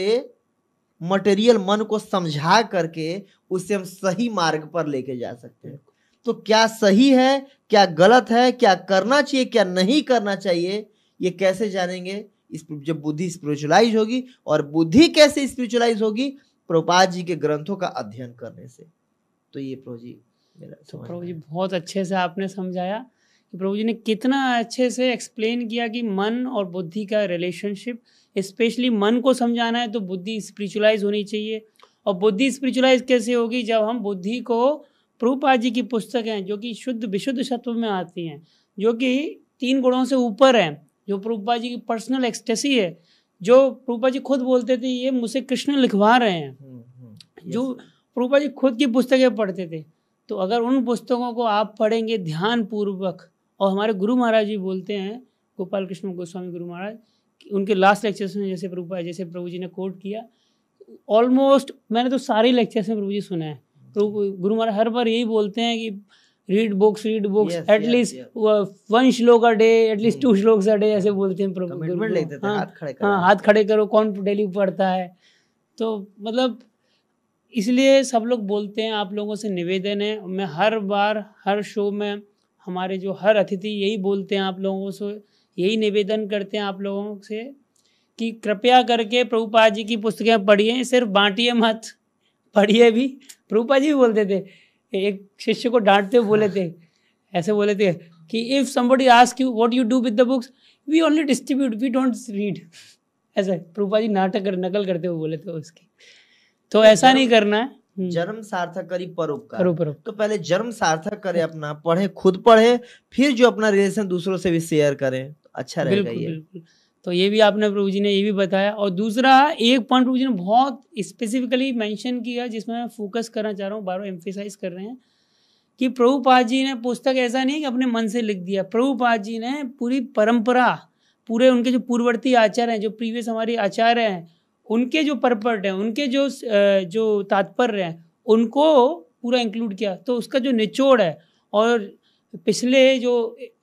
Speaker 2: मटेरियल मन को समझा करके उससे हम सही मार्ग पर लेके जा सकते हैं। तो क्या सही है, क्या गलत है, क्या करना चाहिए, क्या नहीं करना चाहिए, ये कैसे जानेंगे? जब बुद्धि स्पिरिचुअलाइज होगी। और बुद्धि कैसे स्पिरिचुअलाइज होगी? प्रभुपाद जी के ग्रंथों का अध्ययन करने से। तो ये प्रभु जी मेरा
Speaker 1: तो
Speaker 2: समझ
Speaker 1: प्रभु
Speaker 2: में
Speaker 1: जी
Speaker 2: है।
Speaker 1: बहुत अच्छे से आपने समझाया कि प्रभु जी ने कितना अच्छे से एक्सप्लेन किया कि मन और बुद्धि का रिलेशनशिप, स्पेशली मन को समझाना है तो बुद्धि स्पिरिचुअलाइज होनी चाहिए। और बुद्धि स्पिरिचुअलाइज कैसे होगी? जब हम बुद्धि को, प्रभुपाद जी की पुस्तक हैं जो कि शुद्ध विशुद्ध सत्व में आती हैं, जो कि 3 गुणों से ऊपर हैं, जो प्रभुपाद जी की पर्सनल एक्सटेसी है, जो प्रभुपाद जी खुद बोलते थे ये मुझसे कृष्ण लिखवा रहे हैं, जो प्रभुपाद जी खुद की पुस्तकें पढ़ते थे। तो अगर उन पुस्तकों को आप पढ़ेंगे ध्यान पूर्वक, और हमारे गुरु महाराज जी बोलते हैं, गोपाल कृष्ण गोस्वामी गुरु महाराज, उनके लास्ट लेक्चर्स में जैसे प्रभु जी ने कोट किया, ऑलमोस्ट मैंने तो सारे लेक्चर्स में प्रभु जी सुना है। प्रभु गुरु महाराज हर बार यही बोलते हैं कि रीड बुक्स एटलीस्ट 1 श्लोक a day, at least 2 shlokas a day, ऐसे बोलते हैं प्रभु
Speaker 2: कमिटमेंट लेते थे, हाथ खड़े करो।
Speaker 1: हाँ, हाथ खड़े करो, कौन डेली पढ़ता है? तो मतलब इसलिए सब लोग बोलते हैं। आप लोगों से निवेदन है, मैं हर बार हर शो में हमारे जो हर अतिथि यही बोलते हैं, आप लोगों से यही निवेदन करते हैं आप लोगों से कि कृपया करके प्रभुपाद जी की पुस्तकें पढ़िए, सिर्फ बांटिए मत, पढ़िए भी। प्रभुपाद जी भी बोलते थे, एक शिष्य को डांटते हुए बोले थे, ऐसे बोले थे कि if somebody ask you what you do with the books, we only distribute, we don't read. ऐसा प्रभुपाद जी नकल करते हुए बोले थे उसकी। तो ऐसा नहीं करना है।
Speaker 2: जन्म सार्थक करी परोपकार।
Speaker 1: परोपकार।
Speaker 2: तो पहले जन्म सार्थक करे अपना, पढ़े, खुद पढ़े, फिर जो अपना रिलेशन दूसरों से भी शेयर करें, तो अच्छा रहेगा।
Speaker 1: बिल्कुल
Speaker 2: ये
Speaker 1: बिल्कुल। तो ये भी आपने प्रभु जी ने ये भी बताया। और दूसरा एक पॉइंट प्रभु जी ने बहुत स्पेसिफिकली मेंशन किया, जिसमें मैं फोकस करना चाह रहा हूँ, बार एम्फेसाइज कर रहे हैं कि प्रभुपाद जी ने पुस्तक ऐसा नहीं कि अपने मन से लिख दिया। प्रभुपाद जी ने पूरी परंपरा, पूरे उनके जो पूर्ववर्ती आचार्य हैं, जो प्रीवियस हमारे आचार्य हैं, उनके जो परपट हैं, उनके जो तात्पर्य हैं, उनको पूरा इंक्लूड किया। तो उसका जो निचोड़ है, और पिछले जो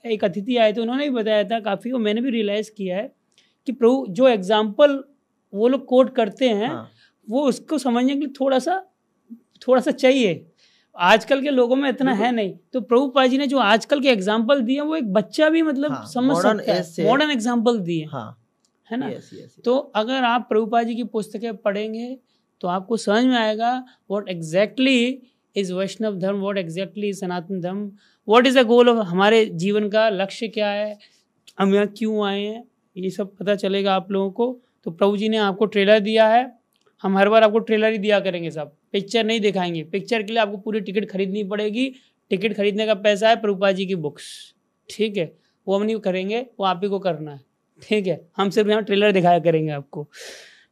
Speaker 1: एक अतिथि आए थे उन्होंने भी बताया था काफ़ी, और मैंने भी रियलाइज़ किया है कि प्रभु जो एग्जाम्पल वो लोग कोट करते हैं,
Speaker 2: हाँ।
Speaker 1: वो उसको समझने के लिए थोड़ा सा चाहिए। आजकल के लोगों में इतना है नहीं। तो प्रभुपाद जी ने जो आजकल के एग्जाम्पल दिए, वो एक बच्चा भी मतलब समझ सकता है, मॉडर्न एग्जाम्पल दिए, है ना। तो अगर आप प्रभुपाद जी की पुस्तकें पढ़ेंगे तो आपको समझ में आएगा व्हाट एग्जैक्टली इज वैष्णव धर्म, व्हाट एग्जैक्टली इज सनातन धर्म, what is the goal of, हमारे जीवन का लक्ष्य क्या है, हम यहाँ क्यों आए हैं, ये सब पता चलेगा आप लोगों को। तो प्रभु जी ने आपको ट्रेलर दिया है, हम हर बार आपको ट्रेलर ही दिया करेंगे, सब पिक्चर नहीं दिखाएंगे। पिक्चर के लिए आपको पूरी टिकट खरीदनी पड़ेगी। टिकट खरीदने का पैसा है प्रभुपाद जी की बुक्स, ठीक है, वो हम नहीं करेंगे, वो आप ही को करना है, ठीक है। हम सिर्फ यहाँ ट्रेलर दिखाया करेंगे आपको,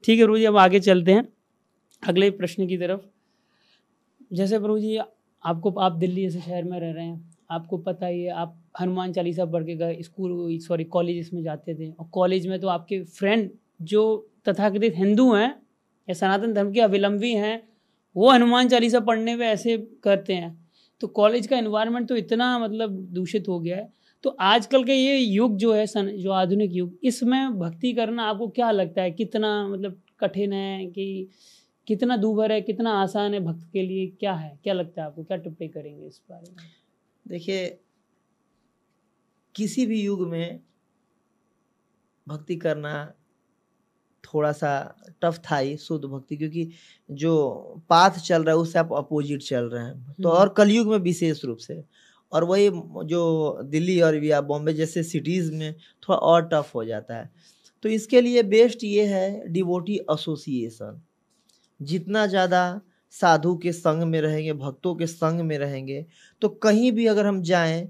Speaker 1: ठीक है। प्रभु जी अब आगे चलते हैं अगले प्रश्न की तरफ। जैसे प्रभु जी आप दिल्ली जैसे शहर में रह रहे हैं, आपको पता ही है, आप हनुमान चालीसा पढ़ के कॉलेज में जाते थे, और कॉलेज में तो आपके फ्रेंड जो तथाकथित हिंदू हैं या सनातन धर्म के अवलंबी हैं, वो हनुमान चालीसा पढ़ने में ऐसे करते हैं। तो कॉलेज का एनवायरनमेंट तो इतना मतलब दूषित हो गया है। तो आजकल के ये युग जो है, जो आधुनिक युग, इसमें भक्ति करना आपको क्या लगता है, कितना मतलब कठिन है कि कितना दूभर है, कितना आसान है भक्त के लिए, क्या है, क्या लगता है आपको, क्या टिप्पणी करेंगे इस बारे में?
Speaker 2: देखिए, किसी भी युग में भक्ति करना थोड़ा सा टफ था ही, शुद्ध भक्ति, क्योंकि जो पाथ चल रहा है उससे आप अपोजिट चल रहे हैं। तो और कलयुग में विशेष रूप से, और वही जो दिल्ली और या बॉम्बे जैसे सिटीज़ में थोड़ा और टफ हो जाता है। तो इसके लिए बेस्ट ये है डिवोटी एसोसिएशन। जितना ज़्यादा साधु के संग में रहेंगे, भक्तों के संग में रहेंगे, तो कहीं भी अगर हम जाएं,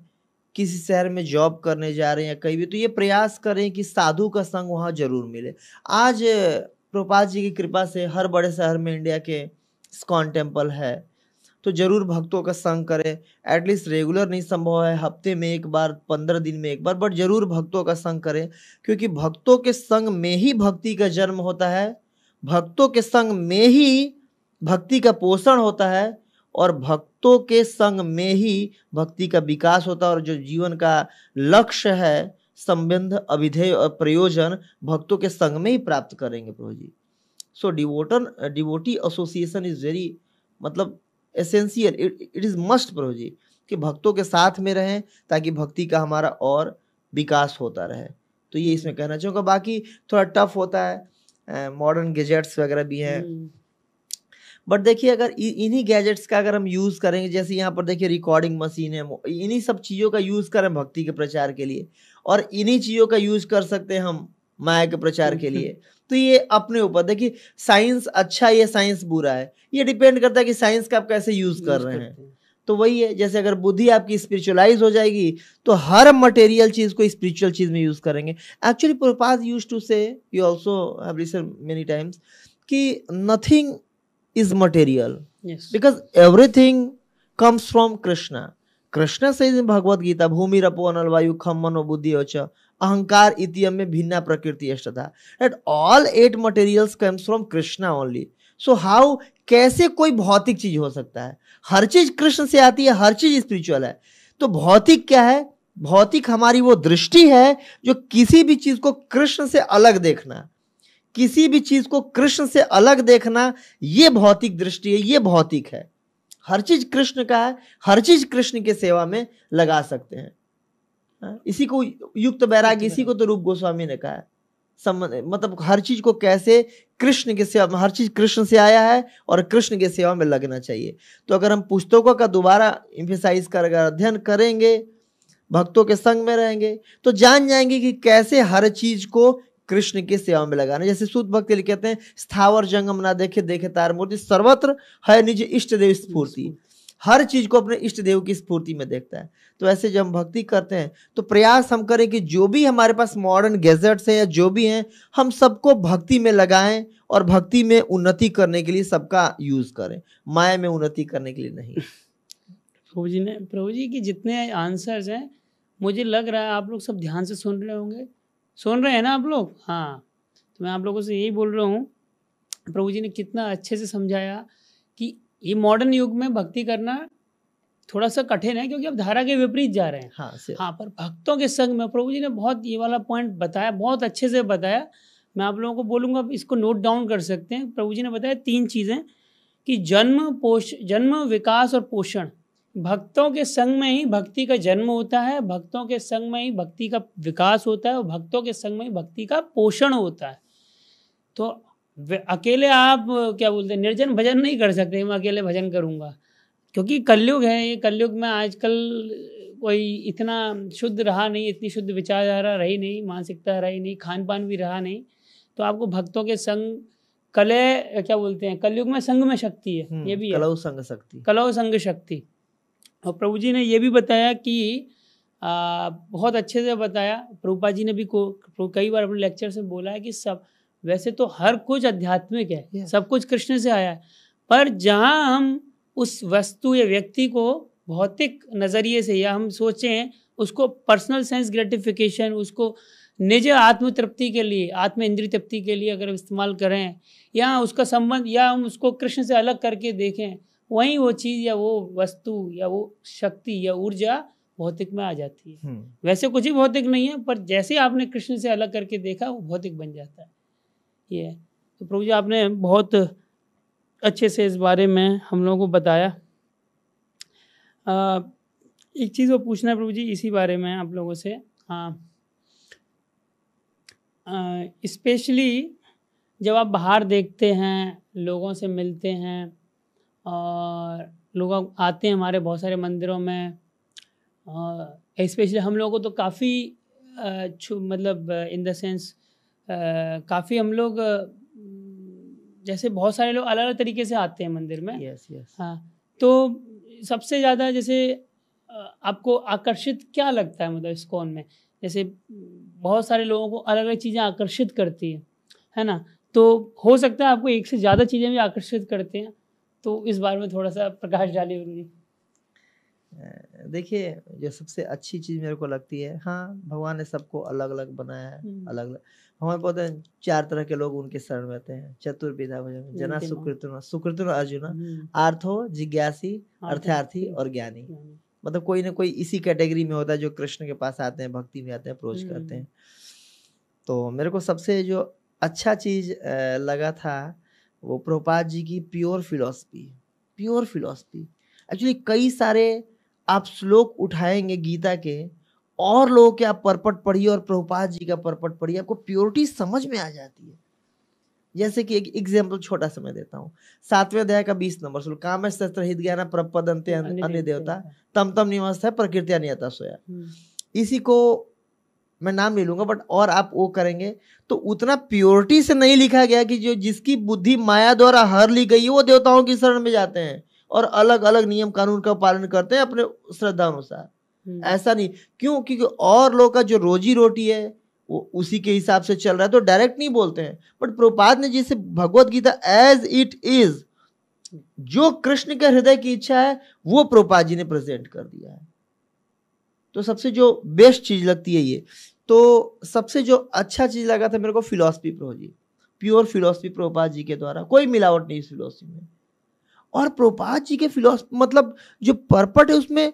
Speaker 2: किसी शहर में जॉब करने जा रहे हैं या कहीं भी, तो ये प्रयास करें कि साधु का संग वहाँ जरूर मिले। आज प्रभुपाद जी की कृपा से हर बड़े शहर में इंडिया के इस्कॉन टेम्पल है, तो जरूर भक्तों का संग करें। एटलीस्ट रेगुलर नहीं संभव है, हफ्ते में एक बार, 15 दिन में एक बार, बट जरूर भक्तों का संग करें, क्योंकि भक्तों के संग में ही भक्ति का जन्म होता है, भक्तों के संग में ही भक्ति का पोषण होता है, और भक्तों के संग में ही भक्ति का विकास होता है। और जो जीवन का लक्ष्य है, संबंध, अभिधेय और प्रयोजन, भक्तों के संग में ही प्राप्त करेंगे प्रभु जी। सो डिवोटी एसोसिएशन इज वेरी मतलब एसेंशियल, इट इज मस्ट प्रभु जी। कि भक्तों के साथ में रहें ताकि भक्ति का हमारा और विकास होता रहे। तो ये इसमें कहना चाहूँगा। बाकी थोड़ा टफ होता है, मॉडर्न गैजेट्स वगैरह भी हैं, बट देखिए अगर इन्हीं गैजेट्स का अगर हम यूज़ करेंगे, जैसे यहाँ पर देखिए रिकॉर्डिंग मशीन है, इन्हीं सब चीज़ों का यूज़ करें भक्ति के प्रचार के लिए, और इन्हीं चीज़ों का यूज़ कर सकते हैं हम माया के प्रचार के लिए, तो ये अपने ऊपर। देखिए साइंस अच्छा है या साइंस बुरा है, ये डिपेंड करता है कि साइंस का आप कैसे यूज़ कर रहे हैं। तो वही है, जैसे अगर बुद्धि आपकी स्पिरिचुअलाइज हो जाएगी तो हर मटेरियल चीज को स्पिरिचुअल चीज में यूज करेंगे। Actually Prabhupada used to say, you also have listened many times, कि nothing is material because everything comes from Krishna. Krishna से भगवद गीता, भूमि रपो अनल वायु खम मनो बुद्धि ओच अहंकार इतियम में भिन्ना प्रकृति अष्टधा, that all 8 materials comes from Krishna only. So how, कैसे कोई भौतिक चीज हो सकता है? हर चीज कृष्ण से आती है, हर चीज स्पिरिचुअल है। तो भौतिक क्या है? भौतिक हमारी वो दृष्टि है जो किसी भी चीज को कृष्ण से अलग देखना, किसी भी चीज को कृष्ण से अलग देखना, ये भौतिक दृष्टि है, ये भौतिक है। हर चीज कृष्ण का है, हर चीज कृष्ण की सेवा में लगा सकते हैं। इसी को युक्त वैराग्य, इसी को तो रूप गोस्वामी ने कहा है। मतलब हर चीज को कैसे कृष्ण के सेवा, हर चीज कृष्ण से आया है और कृष्ण के सेवा में लगना चाहिए। तो अगर हम पुस्तकों का दोबारा इम्फेसाइज कर अगर अध्ययन करेंगे, भक्तों के संग में रहेंगे, तो जान जाएंगे कि कैसे हर चीज को कृष्ण की सेवा में लगाना। जैसे सूत भक्त कहते हैं, स्थावर जंगम ना देखे देखे तार मूर्ति, सर्वत्र है निज इष्ट देव स्फूर्ति। हर चीज को अपने इष्ट देव की स्फूर्ति में देखता है। तो ऐसे जब हम भक्ति करते हैं तो प्रयास हम करें कि जो भी हमारे पास मॉडर्न गैजेट्स हैं या जो भी हैं, हम सबको भक्ति में लगाएं और भक्ति में उन्नति करने के लिए सबका यूज करें, माया में उन्नति करने के लिए नहीं।
Speaker 1: प्रभु जी की जितने आंसर्स हैं, मुझे लग रहा है आप लोग सब ध्यान से सुन रहे होंगे। सुन रहे हैं ना आप लोग? हाँ, तो मैं आप लोगों से यही बोल रहा हूँ, प्रभु जी ने कितना अच्छे से समझाया कि ये मॉडर्न युग में भक्ति करना थोड़ा सा कठिन है, क्योंकि अब धारा के विपरीत जा रहे हैं। हाँ, पर भक्तों के संग में प्रभु जी ने बहुत ये वाला पॉइंट बताया, बहुत अच्छे से बताया। मैं आप लोगों को बोलूँगा, इसको नोट डाउन कर सकते हैं। प्रभु जी ने बताया 3 चीज़ें कि जन्म, विकास और पोषण। भक्तों के संग में ही भक्ति का जन्म होता है, भक्तों के संग में ही भक्ति का विकास होता है और भक्तों के संग में ही भक्ति का पोषण होता है। तो अकेले आप क्या बोलते हैं, निर्जन भजन नहीं कर सकते। मैं अकेले भजन करूँगा, क्योंकि कलयुग है। ये कलयुग में आजकल कोई इतना शुद्ध रहा नहीं, इतनी शुद्ध विचारधारा रही नहीं, मानसिकता रही नहीं, खान पान भी रहा नहीं। तो आपको भक्तों के संग, क्या बोलते हैं, कलयुग में संग में शक्ति है, ये भी है, कलौ संग शक्ति। और प्रभु जी ने ये भी बताया कि बहुत अच्छे से बताया। प्रभुपाद जी ने भी कई बार अपने लेक्चर से बोला है कि सब, वैसे तो हर कुछ आध्यात्मिक है, सब कुछ कृष्ण से आया है, पर जहाँ हम उस वस्तु या व्यक्ति को भौतिक नज़रिए से या हम सोचें उसको पर्सनल सेंस ग्रेटिफिकेशन, उसको निज आत्म तृप्ति के लिए, आत्म इंद्रिय तृप्ति के लिए अगर इस्तेमाल करें, या उसका संबंध, या हम उसको कृष्ण से अलग करके देखें, वहीं वो चीज़ या वो वस्तु या वो शक्ति या ऊर्जा भौतिक में आ जाती है। वैसे कुछ ही भौतिक नहीं है, पर जैसे आपने कृष्ण से अलग करके देखा, वो भौतिक बन जाता है। ये तो प्रभु जी आपने बहुत अच्छे से इस बारे में हम लोगों को बताया। एक चीज़ वो पूछना है प्रभु जी इसी बारे में आप लोगों से। हाँ, स्पेशली जब आप बाहर देखते हैं, लोगों से मिलते हैं, और लोग आते हैं हमारे बहुत सारे मंदिरों में, स्पेशली हम लोगों को तो काफ़ी मतलब इन द सेंस काफ़ी हम लोग, जैसे बहुत सारे लोग अलग अलग तरीके से आते हैं मंदिर में।
Speaker 2: yes.
Speaker 1: हाँ, तो सबसे ज़्यादा जैसे आपको आकर्षित क्या लगता है, मतलब इस्कॉन में जैसे बहुत सारे लोगों को अलग अलग चीज़ें आकर्षित करती है ना? तो हो सकता है आपको एक से ज़्यादा चीज़ें भी आकर्षित करते हैं, तो इस बारे में थोड़ा सा प्रकाश डालिए गुरु जी।
Speaker 2: देखिए, जो सबसे अच्छी चीज़ मेरे को लगती है, हाँ, भगवान ने सबको अलग अलग बनाया है, अलग अलग। हमारे पता है 4 तरह के लोग उनके शरण में आते हैं, चतुर्विधा भजन, जना सुकृतन अर्जुन, आर्थो जिज्ञासी, अर्थार्थी और ज्ञानी। मतलब कोई ना कोई इसी कैटेगरी में होता है जो कृष्ण के पास आते हैं, भक्ति में आते हैं, अप्रोच करते हैं। तो मेरे को सबसे जो अच्छा चीज़ लगा था वो प्रभुपाद जी की प्योर फिलॉसफी। एक्चुअली कई सारे आप श्लोक उठाएंगे गीता के और लोगों के आप परपट पढ़िए और प्रभुपाद जी का परपट पढ़िए, आपको प्योरिटी समझ में आ जाती है। जैसे कि एक एग्जाम्पल छोटा सा मैं देता हूँ, 7वें अध्याय का 20 नंबर श्लोक, काम शस्त्र हित ज्ञान प्रपदंते अन्य देवता तम तम निवास है प्रकृति नियता सोया। इसी को मैं नाम ले लूंगा, बट और आप वो करेंगे तो उतना प्योरिटी से नहीं लिखा गया कि जो जिसकी बुद्धि माया द्वारा हर ली गई है वो देवताओं की शरण में जाते हैं और अलग अलग नियम कानून का पालन करते हैं अपने श्रद्धा अनुसार। ऐसा नहीं, क्यों? क्योंकि और लोग का जो रोजी रोटी है वो उसी के हिसाब से चल रहा है, तो डायरेक्ट नहीं बोलते हैं। बट प्रभुपाद ने जैसे Bhagavad Gita as it is, जो कृष्ण के हृदय की इच्छा है वो प्रभुपाद जी ने प्रेजेंट कर दिया है। तो सबसे जो बेस्ट चीज लगती है ये, तो सबसे जो अच्छा चीज लगा था मेरे को फिलॉसफी प्रभु जी, प्योर फिलॉसफी प्रभुपाद जी के द्वारा, कोई मिलावट नहीं इस फिलॉसफी में। और प्रभुपाद जी के फिलॉसफी मतलब जो पर्पट है उसमें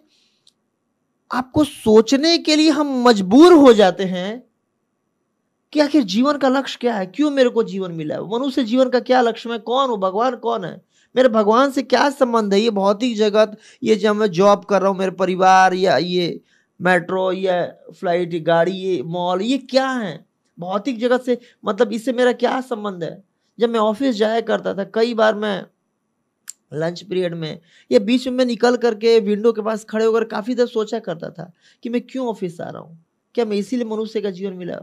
Speaker 2: आपको सोचने के लिए हम मजबूर हो जाते हैं कि आखिर जीवन का लक्ष्य क्या है, क्यों मेरे को जीवन मिला है, मनुष्य जीवन का क्या लक्ष्य, मैं कौन हूं, भगवान कौन है, मेरे भगवान से क्या संबंध है, ये भौतिक जगत, ये जब मैं जॉब कर रहा हूं, मेरे परिवार, या ये मेट्रो या फ्लाइट गाड़ी, ये मॉल, ये क्या है भौतिक जगत से, मतलब इससे मेरा क्या संबंध है। जब मैं ऑफिस जाया करता था, कई बार मैं लंच पीरियड में या बीच में निकल करके विंडो के पास खड़े होकर काफी देर सोचा करता था कि मैं क्यों ऑफिस आ रहा हूँ, क्या मैं इसीलिए मनुष्य का जीवन मिला।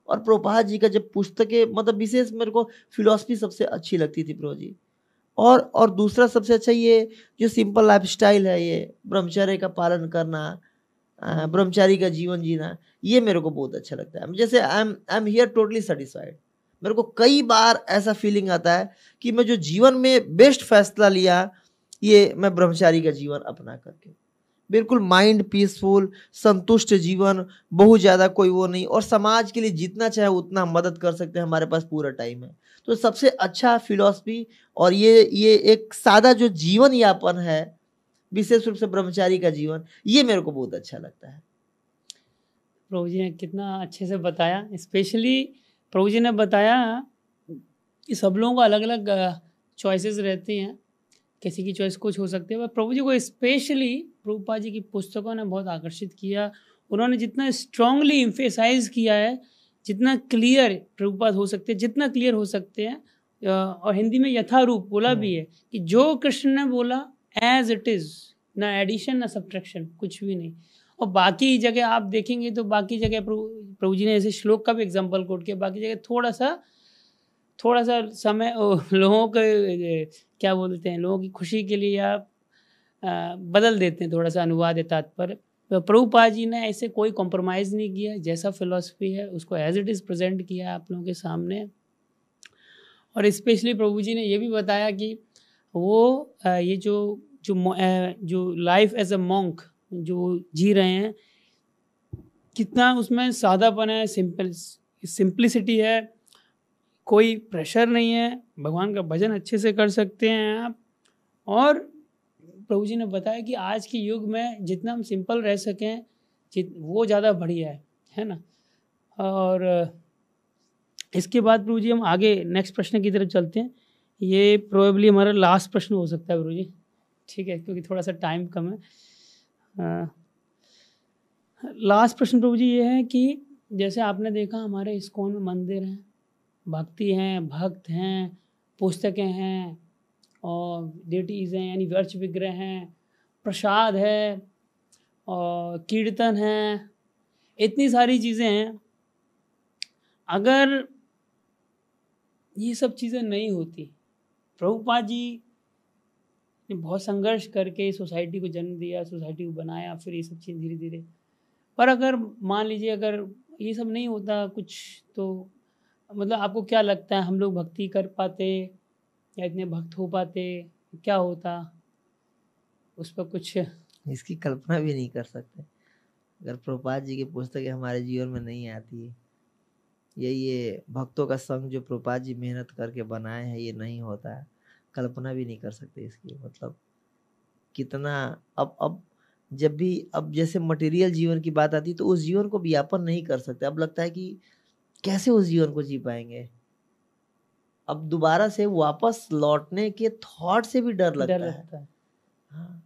Speaker 2: और प्रभुपाद जी का जब पुस्तकें, मतलब विशेष मेरे को फिलॉसफी सबसे अच्छी लगती थी प्रभु जी। और दूसरा सबसे अच्छा ये जो सिंपल लाइफस्टाइल है, ये ब्रह्मचर्य का पालन करना, ब्रह्मचारी का जीवन जीना, ये मेरे को बहुत अच्छा लगता है। जैसे I am here totally satisfied. मेरे को कई बार ऐसा फीलिंग आता है कि मैं जो जीवन में बेस्ट फैसला लिया, ये मैं ब्रह्मचारी का जीवन अपना करके, बिल्कुल माइंड पीसफुल, संतुष्ट जीवन, बहुत ज्यादा कोई वो नहीं, और समाज के लिए जितना चाहे उतना मदद कर सकते हैं, हमारे पास पूरा टाइम है। तो सबसे अच्छा फिलॉसफी और ये एक सादा जो जीवन यापन है, विशेष रूप से ब्रह्मचारी का जीवन, ये मेरे को बहुत अच्छा लगता है।
Speaker 1: प्रभु जी ने कितना अच्छे से बताया। स्पेशली प्रभु जी ने बताया कि सब लोगों को अलग अलग चॉइसेस रहती हैं, किसी की चॉइस कुछ हो सकती है, पर प्रभु जी को स्पेशली प्रभुपाद जी की पुस्तकों ने बहुत आकर्षित किया। उन्होंने जितना स्ट्रांगली इम्फेसाइज किया है, जितना क्लियर प्रभुपाद हो सकते हैं, जितना क्लियर हो सकते हैं, और हिंदी में यथारूप बोला भी है कि जो कृष्ण ने बोला एज इट इज, ना एडिशन ना सब्ट्रैक्शन, कुछ भी नहीं। और बाकी जगह आप देखेंगे तो बाकी जगह प्रभु जी ने ऐसे श्लोक का भी एग्जाम्पल कोट किया, बाकी जगह थोड़ा सा समय लोगों के क्या बोलते हैं, लोगों की खुशी के लिए या बदल देते हैं, थोड़ा सा अनुवाद है तात्पर्य। तो प्रभुपाद जी ने ऐसे कोई कॉम्प्रोमाइज़ नहीं किया, जैसा फिलॉसफी है उसको एज इट इज़ प्रेजेंट किया आप लोगों के सामने। और स्पेशली प्रभु जी ने ये भी बताया कि वो ये जो लाइफ एज अ मॉन्क जो जी रहे हैं, कितना उसमें सादापन है, सिंपलिसिटी है, कोई प्रेशर नहीं है, भगवान का भजन अच्छे से कर सकते हैं आप। और प्रभु जी ने बताया कि आज के युग में जितना हम सिंपल रह सकें वो ज़्यादा बढ़िया है ना। और इसके बाद प्रभु जी हम आगे नेक्स्ट प्रश्न की तरफ चलते हैं। ये प्रोबेबली हमारा लास्ट प्रश्न हो सकता है प्रभु जी, ठीक है, क्योंकि थोड़ा सा टाइम कम है। लास्ट प्रश्न प्रभु जी ये है कि जैसे आपने देखा हमारे इस्कॉन में मंदिर हैं, भक्ति हैं, भक्त हैं, पुस्तकें हैं, और डेटीज़ हैं यानी वर्च विग्रह हैं, प्रसाद है, और कीर्तन है, इतनी सारी चीज़ें हैं। अगर ये सब चीज़ें नहीं होती, प्रभुपाद जी ने बहुत संघर्ष करके सोसाइटी को जन्म दिया, सोसाइटी को बनाया, फिर ये सब चीज़ धीरे धीरे, पर अगर मान लीजिए अगर ये सब नहीं होता कुछ, तो मतलब आपको क्या लगता है हम लोग भक्ति कर पाते या इतने भक्त हो पाते, क्या होता उस पर कुछ?
Speaker 2: इसकी कल्पना भी नहीं कर सकते अगर प्रभुपाद जी की पुस्तकें हमारे जीवन में नहीं आती, ये भक्तों का संघ जो प्रभुपाद जी मेहनत करके बनाए हैं, ये नहीं होता है, कल्पना भी नहीं कर सकते इसकी। मतलब कितना अब अब जैसे मटेरियल जीवन की बात आती है तो उस जीवन को व्यापन नहीं कर सकते। अब लगता है कि कैसे उस जीवन को जी पाएंगे, अब दोबारा से वापस लौटने के थॉट से भी डर लगता है। हाँ,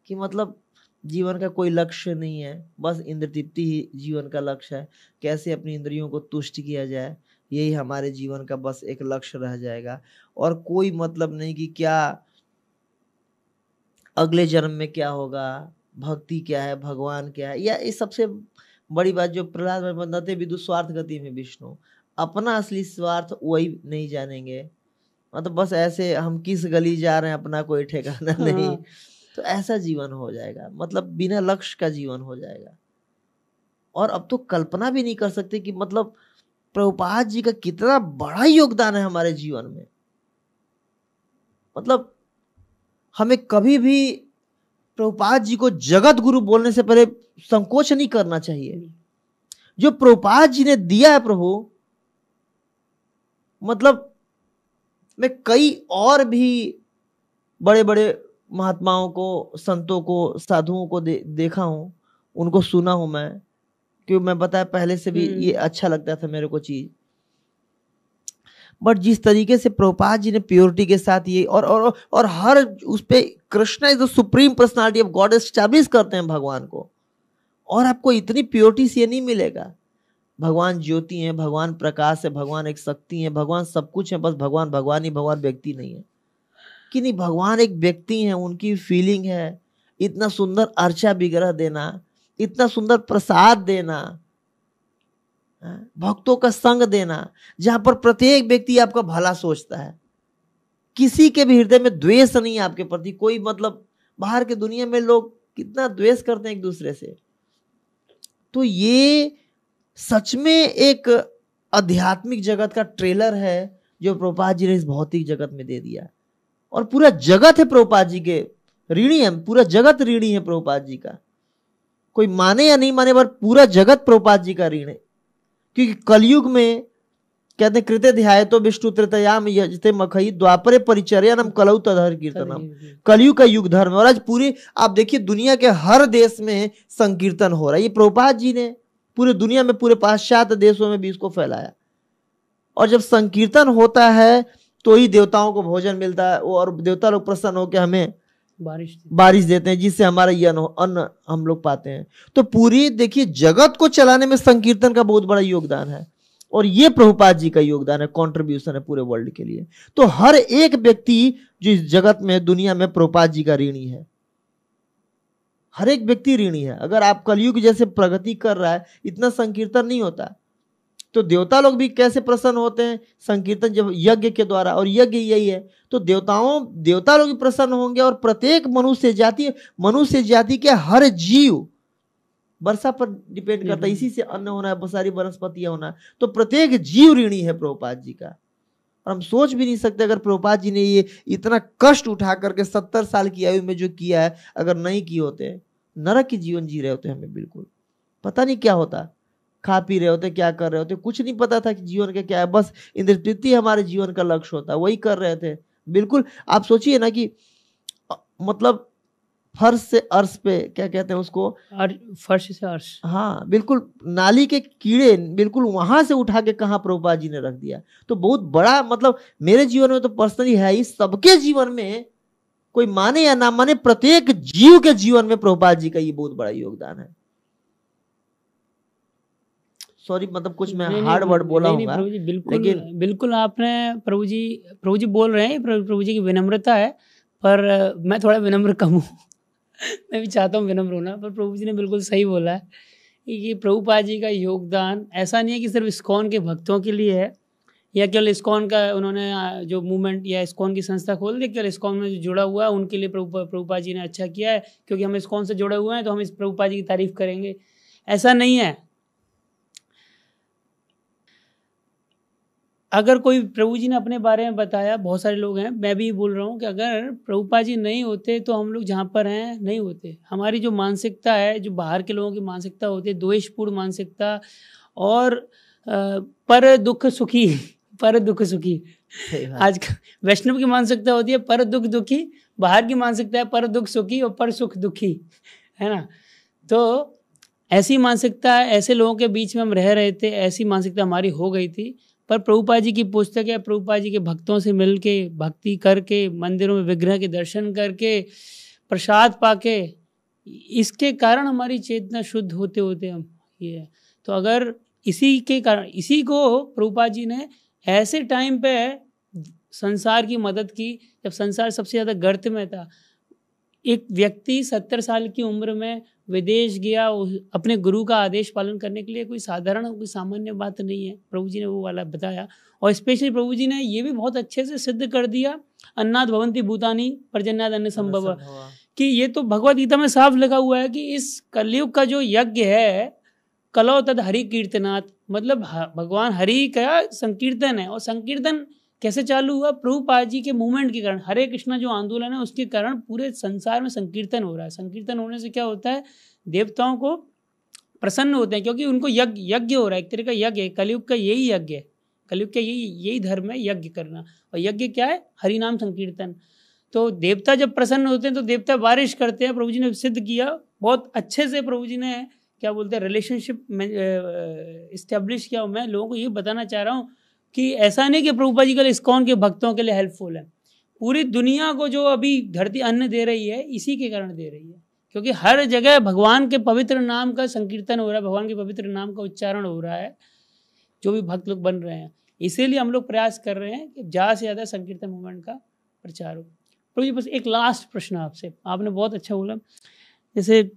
Speaker 2: कि मतलब जीवन का कोई लक्ष्य नहीं है, बस इंद्र तृप्ति ही जीवन का लक्ष्य है। कैसे अपनी इंद्रियों को तुष्ट किया जाए, यही हमारे जीवन का बस एक लक्ष्य रह जाएगा। और कोई मतलब नहीं कि क्या अगले जन्म में क्या होगा, भक्ति क्या है, भगवान क्या है, या इस सबसे बड़ी बात जो प्रहलाद में बंधते विदु स्वार्थ गति में विष्णु, अपना असली स्वार्थ वही नहीं जानेंगे। मतलब बस ऐसे हम किस गली जा रहे हैं अपना कोई ठिकाना नहीं, तो ऐसा जीवन हो जाएगा, मतलब बिना लक्ष्य का जीवन हो जाएगा। और अब तो कल्पना भी नहीं कर सकते कि मतलब प्रभुपाद जी का कितना बड़ा योगदान है हमारे जीवन में। मतलब हमें कभी भी प्रभुपाद जी को जगत गुरु बोलने से पहले संकोच नहीं करना चाहिए। जो प्रभुपाद जी ने दिया है प्रभु, मतलब मैं कई और भी बड़े बड़े महात्माओं को, संतों को, साधुओं को देखा हूं, उनको सुना हूं मैं, क्योंकि मैं बताया पहले से भी ये अच्छा लगता था मेरे को चीज। बट जिस तरीके से प्रभुपाद जी ने प्योरिटी के साथ ये और हर उस पे Krishna is the supreme personality of God establish करते हैं भगवान को, और आपको इतनी प्योरिटी से नहीं मिलेगा। भगवान ज्योति है, भगवान प्रकाश है, भगवान एक शक्ति है, भगवान सब कुछ है, बस भगवान भगवान ही, भगवान व्यक्ति नहीं है कि नहीं। भगवान एक व्यक्ति है, उनकी फीलिंग है। इतना सुंदर अर्चा विग्रह देना, इतना सुंदर प्रसाद देना, भक्तों का संग देना, जहां पर प्रत्येक व्यक्ति आपका भला सोचता है, किसी के भी हृदय में द्वेष नहीं है आपके प्रति। कोई मतलब बाहर के दुनिया में लोग कितना द्वेष करते हैं एक दूसरे से। तो ये सच में एक आध्यात्मिक जगत का ट्रेलर है जो प्रभुपाद जी ने इस भौतिक जगत में दे दिया। और पूरा जगत है प्रभुपाद जी के ऋणी है, पूरा जगत ऋणी है प्रभुपाद जी का। कोई माने या नहीं माने, पर पूरा जगत प्रभुपाद जी का ऋण है। क्योंकि कलयुग में कहते हैं कृते ध्याय तो विष्णु तृतयाम यजते मखई द्वापरे परिचर्यानम कलौ तदहर कीर्तनम। कलयुग का युग धर्म है। और आज पूरी आप देखिए दुनिया के हर देश में संकीर्तन हो रहा है। ये प्रभुपाद जी ने पूरे दुनिया में, पूरे पाश्चात्य देशों में भी इसको फैलाया। और जब संकीर्तन होता है तो ही देवताओं को भोजन मिलता है, और देवता लोग प्रसन्न होकर हमें बारिश देते हैं, जिससे हमारा ये अन्न हम लोग पाते हैं। तो पूरी देखिए जगत को चलाने में संकीर्तन का बहुत बड़ा योगदान है, और ये प्रभुपाद जी का योगदान है, कंट्रीब्यूशन है पूरे वर्ल्ड के लिए। तो हर एक व्यक्ति जो इस जगत में, दुनिया में प्रभुपाद जी का ऋणी है, हर एक व्यक्ति ऋणी है। अगर आप कलयुग जैसे प्रगति कर रहा है, इतना संकीर्तन नहीं होता, तो देवता लोग भी कैसे प्रसन्न होते हैं? संकीर्तन जब यज्ञ के द्वारा, और यज्ञ यही है, तो देवता लोग भी प्रसन्न होंगे। और प्रत्येक मनुष्य जाति के हर जीव वर्षा पर डिपेंड करता है, इसी से अन्न होना है, सारी वनस्पतियां होना है। तो प्रत्येक जीव ऋणी है प्रभुपाद जी का। और हम सोच भी नहीं सकते अगर प्रभुपाद जी ने ये इतना कष्ट उठा करके 70 साल की आयु में जो किया है, अगर नहीं किए होते, नरक की जीवन जी रहे होते हमें, बिल्कुल पता नहीं क्या होता, खा पी रहे होते, क्या कर रहे होते, कुछ नहीं पता था कि जीवन का क्या है। बस इंद्र तृप्ति हमारे जीवन का लक्ष्य होता, वही कर रहे थे। बिल्कुल आप सोचिए ना कि मतलब फर्श से अर्श पे, क्या कहते हैं उसको,
Speaker 1: फर्श से अर्श,
Speaker 2: हाँ बिल्कुल, नाली के कीड़े बिल्कुल वहां से उठा के कहाँ प्रभुपाद जी ने रख दिया। तो बहुत बड़ा, मतलब मेरे जीवन में तो पर्सनली है ही, सबके जीवन में, कोई माने या ना माने, प्रत्येक जीव के जीवन में प्रभुपाद जी का ये बहुत बड़ा योगदान है। सॉरी, मतलब कुछ मैं हार्ड वर्ड बोला हूँ
Speaker 1: प्रभु जी, बिल्कुल आपने प्रभु जी बोल रहे हैं, प्रभु जी की विनम्रता है, पर मैं थोड़ा विनम्र कम हूँ। मैं भी चाहता हूँ विनम्र होना, पर प्रभु जी ने बिल्कुल सही बोला है कि प्रभुपाद जी का योगदान ऐसा नहीं है कि सिर्फ इस्कॉन के भक्तों के लिए है, या केवल इस्कॉन का उन्होंने जो मूवमेंट या इस्कॉन की संस्था खोल दी, केवल इस्कॉन में जो जुड़ा हुआ है उनके लिए प्रभुपाद जी ने अच्छा किया है, क्योंकि हम इस्कॉन से जुड़े हुए हैं तो हम इस प्रभुपाद जी की तारीफ करेंगे, ऐसा नहीं है। अगर कोई, प्रभु जी ने अपने बारे में बताया, बहुत सारे लोग हैं, मैं भी बोल रहा हूँ कि अगर प्रभुपाद जी नहीं होते तो हम लोग जहाँ पर हैं नहीं होते। हमारी जो मानसिकता है, जो बाहर के लोगों की मानसिकता होती है, द्वेषपूर्ण मानसिकता, और पर दुख सुखी आज वैष्णव की मानसिकता होती है पर दुख दुखी, बाहर की मानसिकता है पर दुख सुखी और पर सुख दुखी, है ना। तो ऐसी मानसिकता, ऐसे लोगों के बीच में हम रह रहे थे, ऐसी मानसिकता हमारी हो गई थी। पर प्रभुपाद जी की पुस्तक है, प्रभुपाद जी के भक्तों से मिल के, भक्ति करके, मंदिरों में विग्रह के दर्शन करके, प्रसाद पाके, इसके कारण हमारी चेतना शुद्ध होते होते हम ये है। तो अगर इसी के कारण, इसी को प्रभुपाद जी ने ऐसे टाइम पे संसार की मदद की जब संसार सबसे ज़्यादा गर्त में था। एक व्यक्ति 70 साल की उम्र में विदेश गया अपने गुरु का आदेश पालन करने के लिए, कोई साधारण कोई सामान्य बात नहीं है। प्रभु जी ने वो वाला बताया, और स्पेशली प्रभु जी ने ये भी बहुत अच्छे से सिद्ध कर दिया, अन्नाद भवंती भूतानी पर्जन्याद अन्न संभव, कि ये तो भगवत गीता में साफ लिखा हुआ है कि इस कलयुग का जो यज्ञ है कलो तद हरि कीर्तनाथ, मतलब भगवान हरि का संकीर्तन है। और संकीर्तन कैसे चालू हुआ? प्रभुपाद जी के मूवमेंट के कारण, हरे कृष्णा जो आंदोलन है उसके कारण पूरे संसार में संकीर्तन हो रहा है। संकीर्तन होने से क्या होता है? देवताओं को प्रसन्न होते हैं, क्योंकि उनको यज्ञ हो रहा है, एक तरह का यज्ञ है। कलयुग का यही यज्ञ है, कलयुग का यही धर्म है, यज्ञ करना। और यज्ञ क्या है? हरि नाम संकीर्तन। तो देवता जब प्रसन्न होते हैं तो देवता बारिश करते हैं। प्रभु जी ने सिद्ध किया बहुत अच्छे से। प्रभु जी ने क्या बोलते हैं, रिलेशनशिप इस्टेब्लिश किया। मैं लोगों को ये बताना चाह रहा हूँ कि ऐसा नहीं कि प्रभुपाद जी कल इस्कॉन के भक्तों के लिए हेल्पफुल है। पूरी दुनिया को जो अभी धरती अन्न दे रही है इसी के कारण दे रही है, क्योंकि हर जगह भगवान के पवित्र नाम का संकीर्तन हो रहा है, भगवान के पवित्र नाम का उच्चारण हो रहा है, जो भी भक्त लोग बन रहे हैं। इसीलिए हम लोग प्रयास कर रहे हैं कि ज़्यादा से ज़्यादा संकीर्तन मूवमेंट का प्रचार हो। प्रभु जी बस एक लास्ट प्रश्न आपसे, आपने बहुत अच्छा बोला, जैसे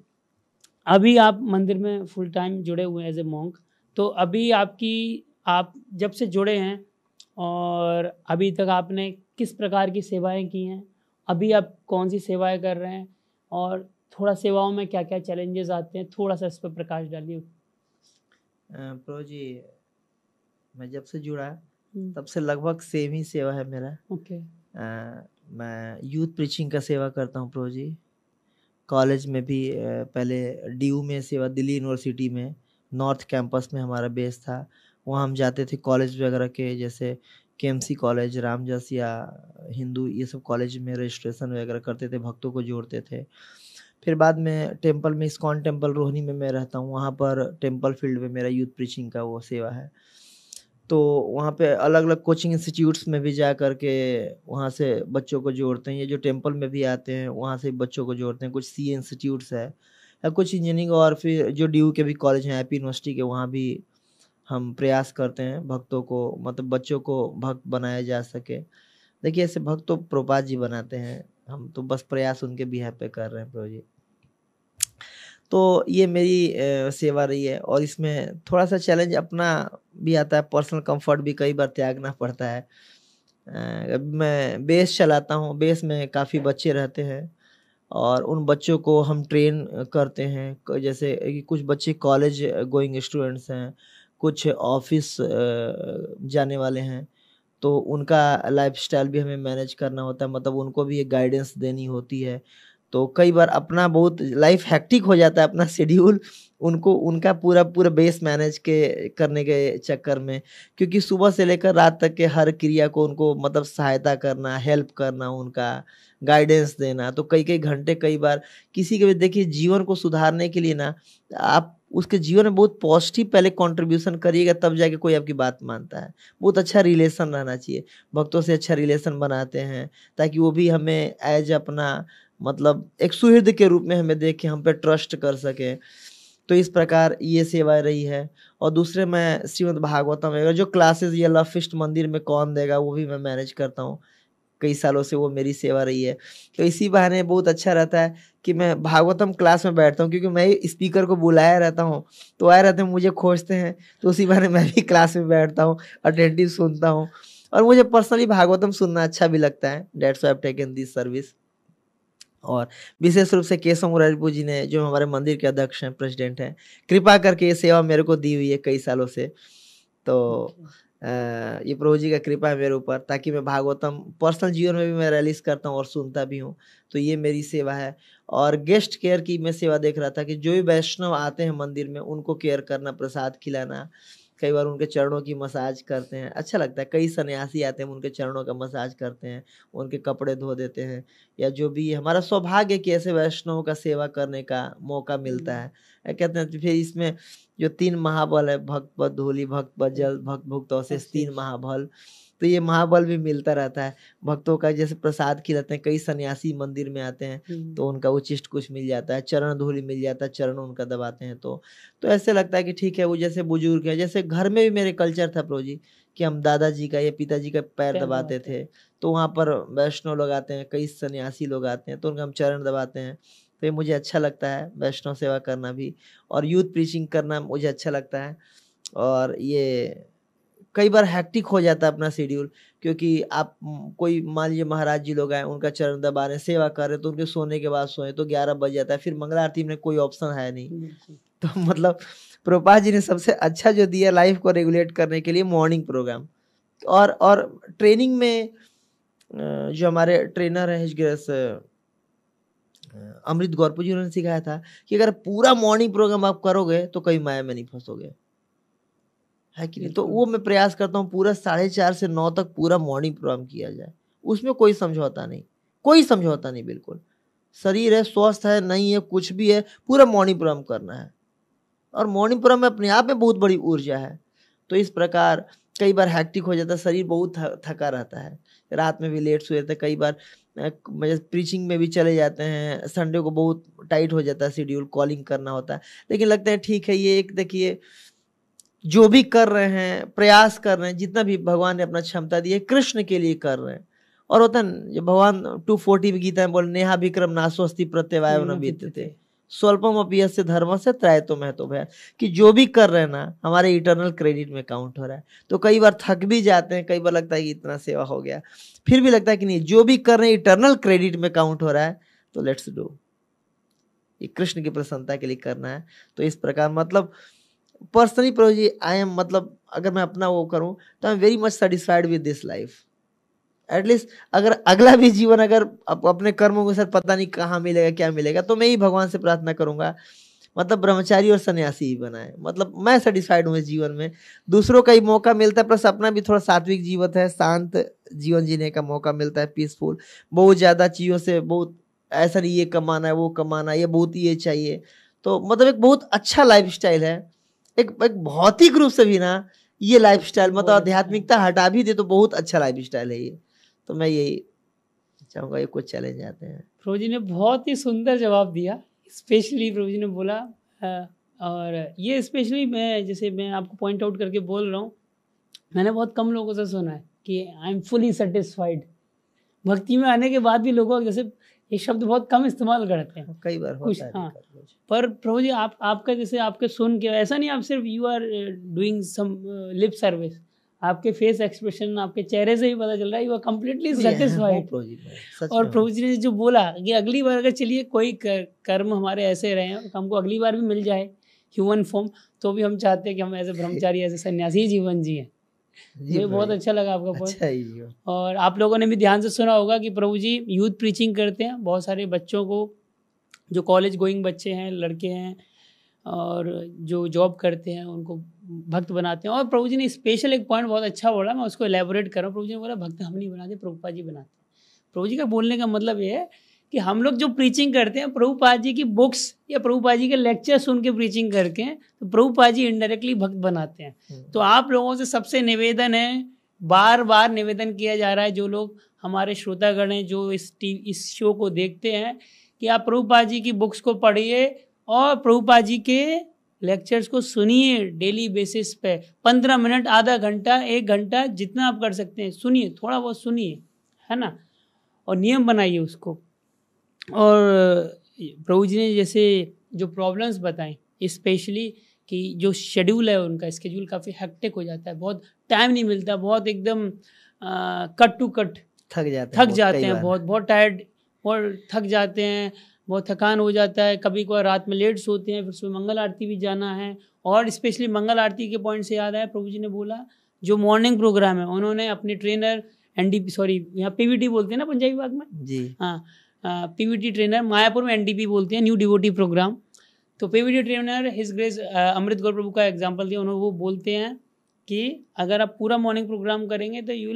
Speaker 1: अभी आप मंदिर में फुल टाइम जुड़े हुए हैं एज ए मॉन्क, तो अभी आप जब से जुड़े हैं और अभी तक आपने किस प्रकार की सेवाएं की हैं, अभी आप कौन सी सेवाएं कर रहे हैं, और थोड़ा सेवाओं में क्या क्या चैलेंजेस आते हैं, थोड़ा सा इस पर प्रकाश डालिए।
Speaker 2: प्रभु जी, मैं जब से जुड़ा तब से लगभग सेम ही सेवा है मेरा।
Speaker 1: ओके।
Speaker 2: मैं यूथ प्रीचिंग का सेवा करता हूँ प्रभु जी। कॉलेज में भी पहले DU में सेवा, दिल्ली यूनिवर्सिटी में नॉर्थ कैंपस में हमारा बेस था। वहाँ हम जाते थे कॉलेज वगैरह के, जैसे KMC कॉलेज, रामजस या हिंदू, ये सब कॉलेज में रजिस्ट्रेशन वगैरह करते थे, भक्तों को जोड़ते थे। फिर बाद में टेम्पल में, इस्कॉन टेम्पल रोहिणी में मैं रहता हूँ, वहाँ पर टेम्पल फील्ड में मेरा यूथ प्रीचिंग का वो सेवा है। तो वहाँ पे अलग अलग कोचिंग इंस्टीट्यूट्स में भी जा कर के वहाँ से बच्चों को जोड़ते हैं। ये जो टेम्पल में भी आते हैं वहाँ से बच्चों को जोड़ते हैं। कुछ CA इंस्टीट्यूट्स है या कुछ इंजीनियरिंग, और फिर जो DU के भी कॉलेज हैं, IP यूनिवर्सिटी के, वहाँ भी हम प्रयास करते हैं भक्तों को, मतलब बच्चों को भक्त बनाया जा सके। देखिए ऐसे भक्त तो प्रभुपाद जी बनाते हैं, हम तो बस प्रयास उनके बिहाफ पे कर रहे हैं प्रभु जी। तो ये मेरी सेवा रही है, और इसमें थोड़ा सा चैलेंज अपना भी आता है, पर्सनल कंफर्ट भी कई बार त्यागना पड़ता है। मैं बेस चलाता हूँ, बेस में काफ़ी बच्चे रहते हैं और उन बच्चों को हम ट्रेन करते हैं। जैसे कि कुछ बच्चे कॉलेज गोइंग स्टूडेंट्स हैं, कुछ ऑफिस जाने वाले हैं, तो उनका लाइफस्टाइल भी हमें मैनेज करना होता है, मतलब उनको भी एक गाइडेंस देनी होती है। तो कई बार अपना बहुत लाइफ हैक्टिक हो जाता है, अपना शेड्यूल उनको उनका पूरा बेस मैनेज के करने के चक्कर में, क्योंकि सुबह से लेकर रात तक के हर क्रिया को उनको मतलब सहायता करना, हेल्प करना, उनका गाइडेंस देना, तो कई घंटे, कई बार किसी के भी देखिए जीवन को सुधारने के लिए ना, आप उसके जीवन में बहुत पॉजिटिव पहले कंट्रीब्यूशन करिएगा, तब जाके कोई आपकी बात मानता है। बहुत अच्छा रिलेशन रहना चाहिए, भक्तों से अच्छा रिलेशन बनाते हैं ताकि वो भी हमें एज अपना मतलब एक सुहृद के रूप में हमें देख के हम पे ट्रस्ट कर सके। तो इस प्रकार ये सेवा रही है। और दूसरे मैं श्रीमद् भागवतम वगैरह जो क्लासेस, ये लव फिस्ट मंदिर में कौन देगा, वो भी मैं मैनेज करता हूँ, कई सालों से वो मेरी सेवा रही है। तो इसी बहाने बहुत अच्छा रहता है कि मैं भागवतम क्लास में बैठता हूँ, क्योंकि मैं स्पीकर को बुलाया रहता हूँ, तो आए रहते हैं, मुझे खोजते हैं, तो उसी बहाने मैं भी क्लास में बैठता हूँ, अटेंटिव सुनता हूँ, और मुझे पर्सनली भागवतम सुनना अच्छा भी लगता है। That's why I have taken this service. और विशेष रूप से केशव मुरारी जी ने, जो हमारे मंदिर के अध्यक्ष हैं, प्रेसिडेंट हैं, कृपा करके ये सेवा मेरे को दी हुई है कई सालों से। तो ये प्रभु जी का कृपा है मेरे ऊपर, ताकि मैं भागवतम पर्सनल जीवन में भी मैं रिलीज करता हूँ और सुनता भी हूँ। तो ये मेरी सेवा है। और गेस्ट केयर की मैं सेवा देख रहा था कि जो भी वैष्णव आते हैं मंदिर में, उनको केयर करना, प्रसाद खिलाना, कई बार उनके चरणों की मसाज करते हैं, अच्छा लगता है। कई सन्यासी आते हैं, उनके चरणों का मसाज करते हैं, उनके कपड़े धो देते हैं, या जो भी हमारा सौभाग्य कि ऐसे वैष्णवों का सेवा करने का मौका मिलता है। कहते हैं फिर इसमें जो 3 महाबल है, भक्त पद धूलि, भक्त पद जल, भक्त भुक्त अवशेष, 3 महाबल, तो ये महाबल भी मिलता रहता है भक्तों का। जैसे प्रसाद खिलाते हैं, कई सन्यासी मंदिर में आते हैं तो उनका उचिष्ट कुछ मिल जाता है, चरण धूलि मिल जाता है, चरण उनका दबाते हैं तो ऐसे लगता है कि ठीक है। वो जैसे बुजुर्ग है, जैसे घर में भी मेरे कल्चर था प्रभु जी कि हम दादाजी का या पिताजी का पैर दबाते थे, तो वहाँ पर वैष्णव लोग आते हैं, कई सन्यासी लोग आते हैं तो उनका हम चरण दबाते हैं। तो ये मुझे अच्छा लगता है, वैष्णव सेवा करना भी और यूथ प्रीचिंग करना मुझे अच्छा लगता है। और ये कई बार हैक्टिक हो जाता है अपना शेड्यूल, क्योंकि आप कोई मान लीजिए महाराज जी लोग आए, उनका चरण दबा रहे हैं, सेवा कर रहे हैं, तो उनके सोने के बाद सोए तो 11 बज जाता है, फिर मंगला आरती में कोई ऑप्शन है नहीं। तो मतलब प्रभुपाद जी ने सबसे अच्छा जो दिया लाइफ को रेगुलेट करने के लिए मॉर्निंग प्रोग्राम। और ट्रेनिंग में जो हमारे ट्रेनर है हिजग्रस अमृत गौरपुर जी, उन्होंने सिखाया था कि अगर पूरा मॉर्निंग प्रोग्राम आप करोगे तो कहीं माया में नहीं फंसोगे, है कि नहीं। तो वो मैं प्रयास करता हूँ पूरा 4:30 से 9 तक पूरा मॉर्निंग प्रोग्राम किया जाए, उसमें कोई समझौता नहीं, कोई समझौता नहीं, बिल्कुल। शरीर है, स्वस्थ है, नहीं है, कुछ भी है, पूरा मॉर्निंग प्रोग्राम करना है। और मॉर्निंग प्रोग्राम में अपने आप में बहुत बड़ी ऊर्जा है। तो इस प्रकार कई बार हैक्टिक हो जाता है, शरीर बहुत थका रहता है, रात में भी लेट सोए थे, कई बार प्रीचिंग में भी चले जाते हैं, संडे को बहुत टाइट हो जाता है शेड्यूल, कॉलिंग करना होता है, लेकिन लगता है ठीक है। ये एक देखिए, जो भी कर रहे हैं, प्रयास कर रहे हैं, जितना भी भगवान ने अपना क्षमता दी है कृष्ण के लिए कर रहे हैं। और होता है जो भगवान 240 में गीता में बोले, नेहा विक्रम नास्वस्ति प्रत्यवाय न बीतते स्वल्पम अपि यस्य धर्म से त्रायतो महतो भय, कि जो भी कर रहे हैं ना हमारे इटर्नल क्रेडिट में काउंट हो रहा है। तो कई बार थक भी जाते हैं, कई बार लगता है कि इतना सेवा हो गया, फिर भी लगता है कि नहीं, जो भी कर रहे हैं इटर्नल क्रेडिट में काउंट हो रहा है, तो लेट्स डू, ये कृष्ण की प्रसन्नता के लिए करना है। तो इस प्रकार मतलब personally Prabhu ji I am, मतलब अगर मैं अपना वो करूं तो I am very much satisfied with this life. At least अगर अगला भी जीवन अगर अपने कर्मों के साथ पता नहीं कहाँ मिलेगा, क्या मिलेगा, तो मैं ही भगवान से प्रार्थना करूंगा मतलब ब्रह्मचारी और सन्यासी ही बनाए। मतलब मैं सेटिस्फाइड हूँ इस जीवन में, दूसरों का ही मौका मिलता है, प्लस अपना भी थोड़ा सात्विक जीवन है, शांत जीवन जीने का मौका मिलता है, पीसफुल। बहुत ज़्यादा चीज़ों से, बहुत ऐसा नहीं ये कमाना है, वो कमाना है, ये बहुत ये चाहिए, तो मतलब एक बहुत अच्छा लाइफ स्टाइल है। एक भौतिक रूप से भी ना ये लाइफ स्टाइल, मतलब आध्यात्मिकता हटा भी दे तो बहुत अच्छा लाइफ स्टाइल है ये। तो मैं यही चाहूँगा, ये कुछ चैलेंज आते हैं।
Speaker 1: प्रभु जी ने बहुत ही सुंदर जवाब दिया, स्पेशली प्रभु जी ने बोला, और ये स्पेशली मैं आपको पॉइंट आउट करके बोल रहा हूँ, मैंने बहुत कम लोगों से सुना है कि आई एम फुली सेटिस्फाइड। भक्ति में आने के बाद भी लोगों जैसे ये शब्द बहुत कम इस्तेमाल करते हैं,
Speaker 2: कई बार होता है।
Speaker 1: हाँ, पर प्रभु जी आपका जैसे आपके सुन के ऐसा नहीं आप सिर्फ you are doing some lip service, आपके फेस एक्सप्रेशन, आपके चेहरे से ही पता चल रहा है यू आर कम्प्लीटली सेटिस्फाइड। और प्रभु जी ने जो बोला कि अगली बार अगर चलिए कोई कर्म हमारे ऐसे रहे हैं, हमको अगली बार भी मिल जाए ह्यूमन फॉर्म, तो भी हम चाहते हैं कि हम ऐसे ब्रह्मचारी, ऐसे सन्यासी जीवन जिए। मुझे बहुत अच्छा लगा आपका पॉइंट। और आप लोगों ने भी ध्यान से सुना होगा कि प्रभु जी यूथ प्रीचिंग करते हैं, बहुत सारे बच्चों को, जो कॉलेज गोइंग बच्चे हैं, लड़के हैं, और जो जॉब करते हैं, उनको भक्त बनाते हैं। और प्रभु जी ने स्पेशल एक पॉइंट बहुत अच्छा बोला, मैं उसको एलेबोरेट कर रहा हूँ। प्रभु जी ने बोला भक्त हम नहीं बनाते, प्रभुपाद जी बनाते हैं। प्रभु जी का बोलने का मतलब ये है कि हम लोग जो प्रीचिंग करते हैं, प्रभुपाद जी की बुक्स या प्रभुपाद जी के लेक्चर सुन के प्रीचिंग करके, तो प्रभुपाद जी इनडायरेक्टली भक्त बनाते हैं। तो आप लोगों से सबसे निवेदन है, बार बार निवेदन किया जा रहा है, जो लोग हमारे श्रोतागण हैं, जो इस शो को देखते हैं, कि आप प्रभुपाद जी की बुक्स को पढ़िए और प्रभुपाद जी के लेक्चर्स को सुनिए डेली बेसिस पे, 15 मिनट, आधा घंटा, 1 घंटा, जितना आप कर सकते हैं सुनिए, थोड़ा बहुत सुनिए, है ना, और नियम बनाइए उसको। और प्रभु जी ने जैसे जो प्रॉब्लम्स बताएं, स्पेशली कि जो शेड्यूल है उनका, स्केड्यूल काफ़ी हेक्टिक हो जाता है, बहुत टाइम नहीं मिलता, बहुत एकदम कट टू कट थक जाते हैं, बहुत टायर्ड, बहुत थक जाते हैं, बहुत थकान हो जाता है, कभी कभार रात में लेट सोते हैं, फिर सुबह मंगल आरती भी जाना है। और स्पेशली मंगल आरती के पॉइंट से याद आया, प्रभु जी ने बोला जो मॉर्निंग प्रोग्राम है, उन्होंने अपने ट्रेनर एनडीपी, सॉरी यहाँ पीवीटी बोलते हैं ना पंजाबी बाग में जी, हाँ, पीवीटी ट्रेनर, मायापुर में एनडीपी बोलते हैं, न्यू डिवोटी प्रोग्राम। तो पीवीटी ट्रेनर हिज ग्रेस अमृत गौर प्रभु का एग्जाम्पल दिया उन्होंने। वो बोलते हैं कि अगर आप पूरा मॉर्निंग प्रोग्राम करेंगे तो यू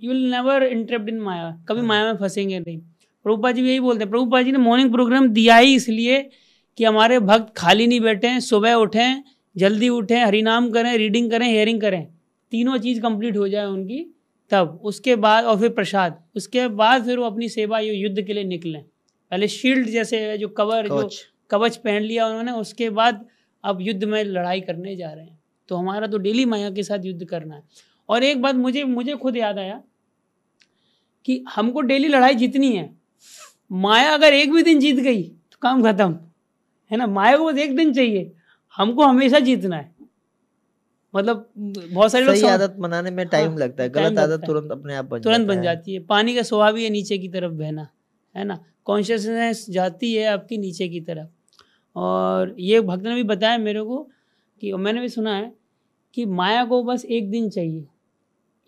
Speaker 1: विल नेवर इंटरप्ट इन माया, कभी माया में फंसेंगे नहीं। प्रभुपाद जी भी यही बोलते हैं। प्रभुपाद जी ने मॉर्निंग प्रोग्राम दिया ही इसलिए कि हमारे भक्त खाली नहीं बैठे हैं, सुबह उठें, जल्दी उठें, हरिनाम करें, रीडिंग करें, हेयरिंग करें, तीनों चीज़ कंप्लीट हो जाए उनकी, तब उसके बाद, और फिर प्रसाद, उसके बाद फिर वो अपनी सेवा युद्ध के लिए निकलें। पहले शील्ड जैसे जो कवर, जो कवच पहन लिया उन्होंने, उसके बाद अब युद्ध में लड़ाई करने जा रहे हैं। तो हमारा तो डेली माया के साथ युद्ध करना है। और एक बात मुझे खुद याद आया कि हमको डेली लड़ाई जीतनी है। माया अगर एक भी दिन जीत गई तो काम खत्म है ना। माया को बस एक दिन चाहिए, हमको हमेशा जीतना है। मतलब बहुत सारे लोग
Speaker 2: सही आदत बनाने में टाइम लगता है, गलत आदत तुरंत अपने आप
Speaker 1: बन जाती है। पानी का स्वभाव ही है नीचे की तरफ बहना, है ना। कॉन्शियसनेस जाती है आपकी नीचे की तरफ। और ये भक्त ने भी बताया मेरे को कि, मैंने भी सुना है कि माया को बस एक दिन चाहिए,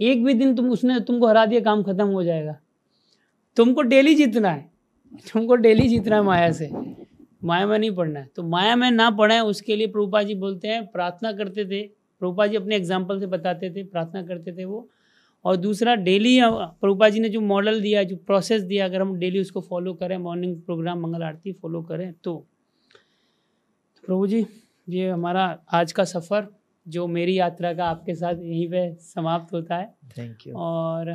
Speaker 1: एक भी दिन उसने तुमको हरा दिया, काम खत्म हो जाएगा। तुमको डेली जीतना है, तुमको डेली जीतना है माया से, माया में नहीं पढ़ना है। तो माया में ना पढ़े, उसके लिए प्रभुपाद जी बोलते हैं, प्रार्थना करते थे। प्रभुपाद जी अपने एग्जाम्पल से बताते थे, प्रार्थना करते थे वो। और दूसरा, डेली प्रभुपाद जी ने जो मॉडल दिया, जो प्रोसेस दिया, अगर हम डेली उसको फॉलो करें, मॉर्निंग प्रोग्राम मंगल आरती फॉलो करें, तो प्रभु जी ये हमारा आज का सफ़र, जो मेरी यात्रा का आपके साथ यहीं पे समाप्त होता है।
Speaker 2: Thank you.
Speaker 1: और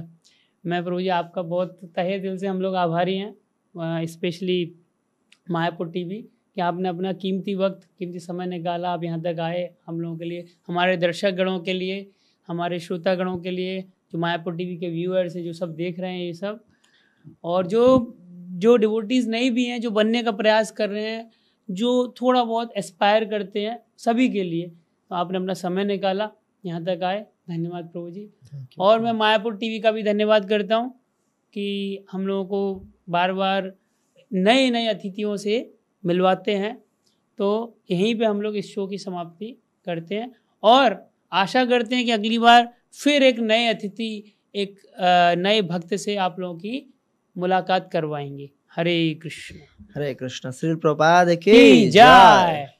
Speaker 1: मैं प्रभु जी आपका बहुत तहे दिल से हम लोग आभारी हैं, स्पेशली मायापुर टीवी, कि आपने अपना कीमती वक्त, कीमती समय निकाला, आप यहाँ तक आए हम लोगों के लिए, हमारे दर्शक गणों के लिए, हमारे श्रोता गणों के लिए, जो मायापुर टीवी के व्यूअर्स हैं, जो सब देख रहे हैं ये सब, और जो डिवोटीज़ नहीं भी हैं, जो बनने का प्रयास कर रहे हैं, जो थोड़ा बहुत एस्पायर करते हैं, सभी के लिए तो आपने अपना समय निकाला, यहाँ तक आए। धन्यवाद प्रभु जी। और मैं मायापुर टीवी का भी धन्यवाद करता हूँ कि हम लोगों को बार बार नए नए अतिथियों से मिलवाते हैं। तो यहीं पे हम लोग इस शो की समाप्ति करते हैं, और आशा करते हैं कि अगली बार फिर एक नए अतिथि, एक नए भक्त से आप लोगों की मुलाकात करवाएंगे। हरे कृष्ण।
Speaker 2: हरे कृष्ण। श्री प्रभुपाद की जय।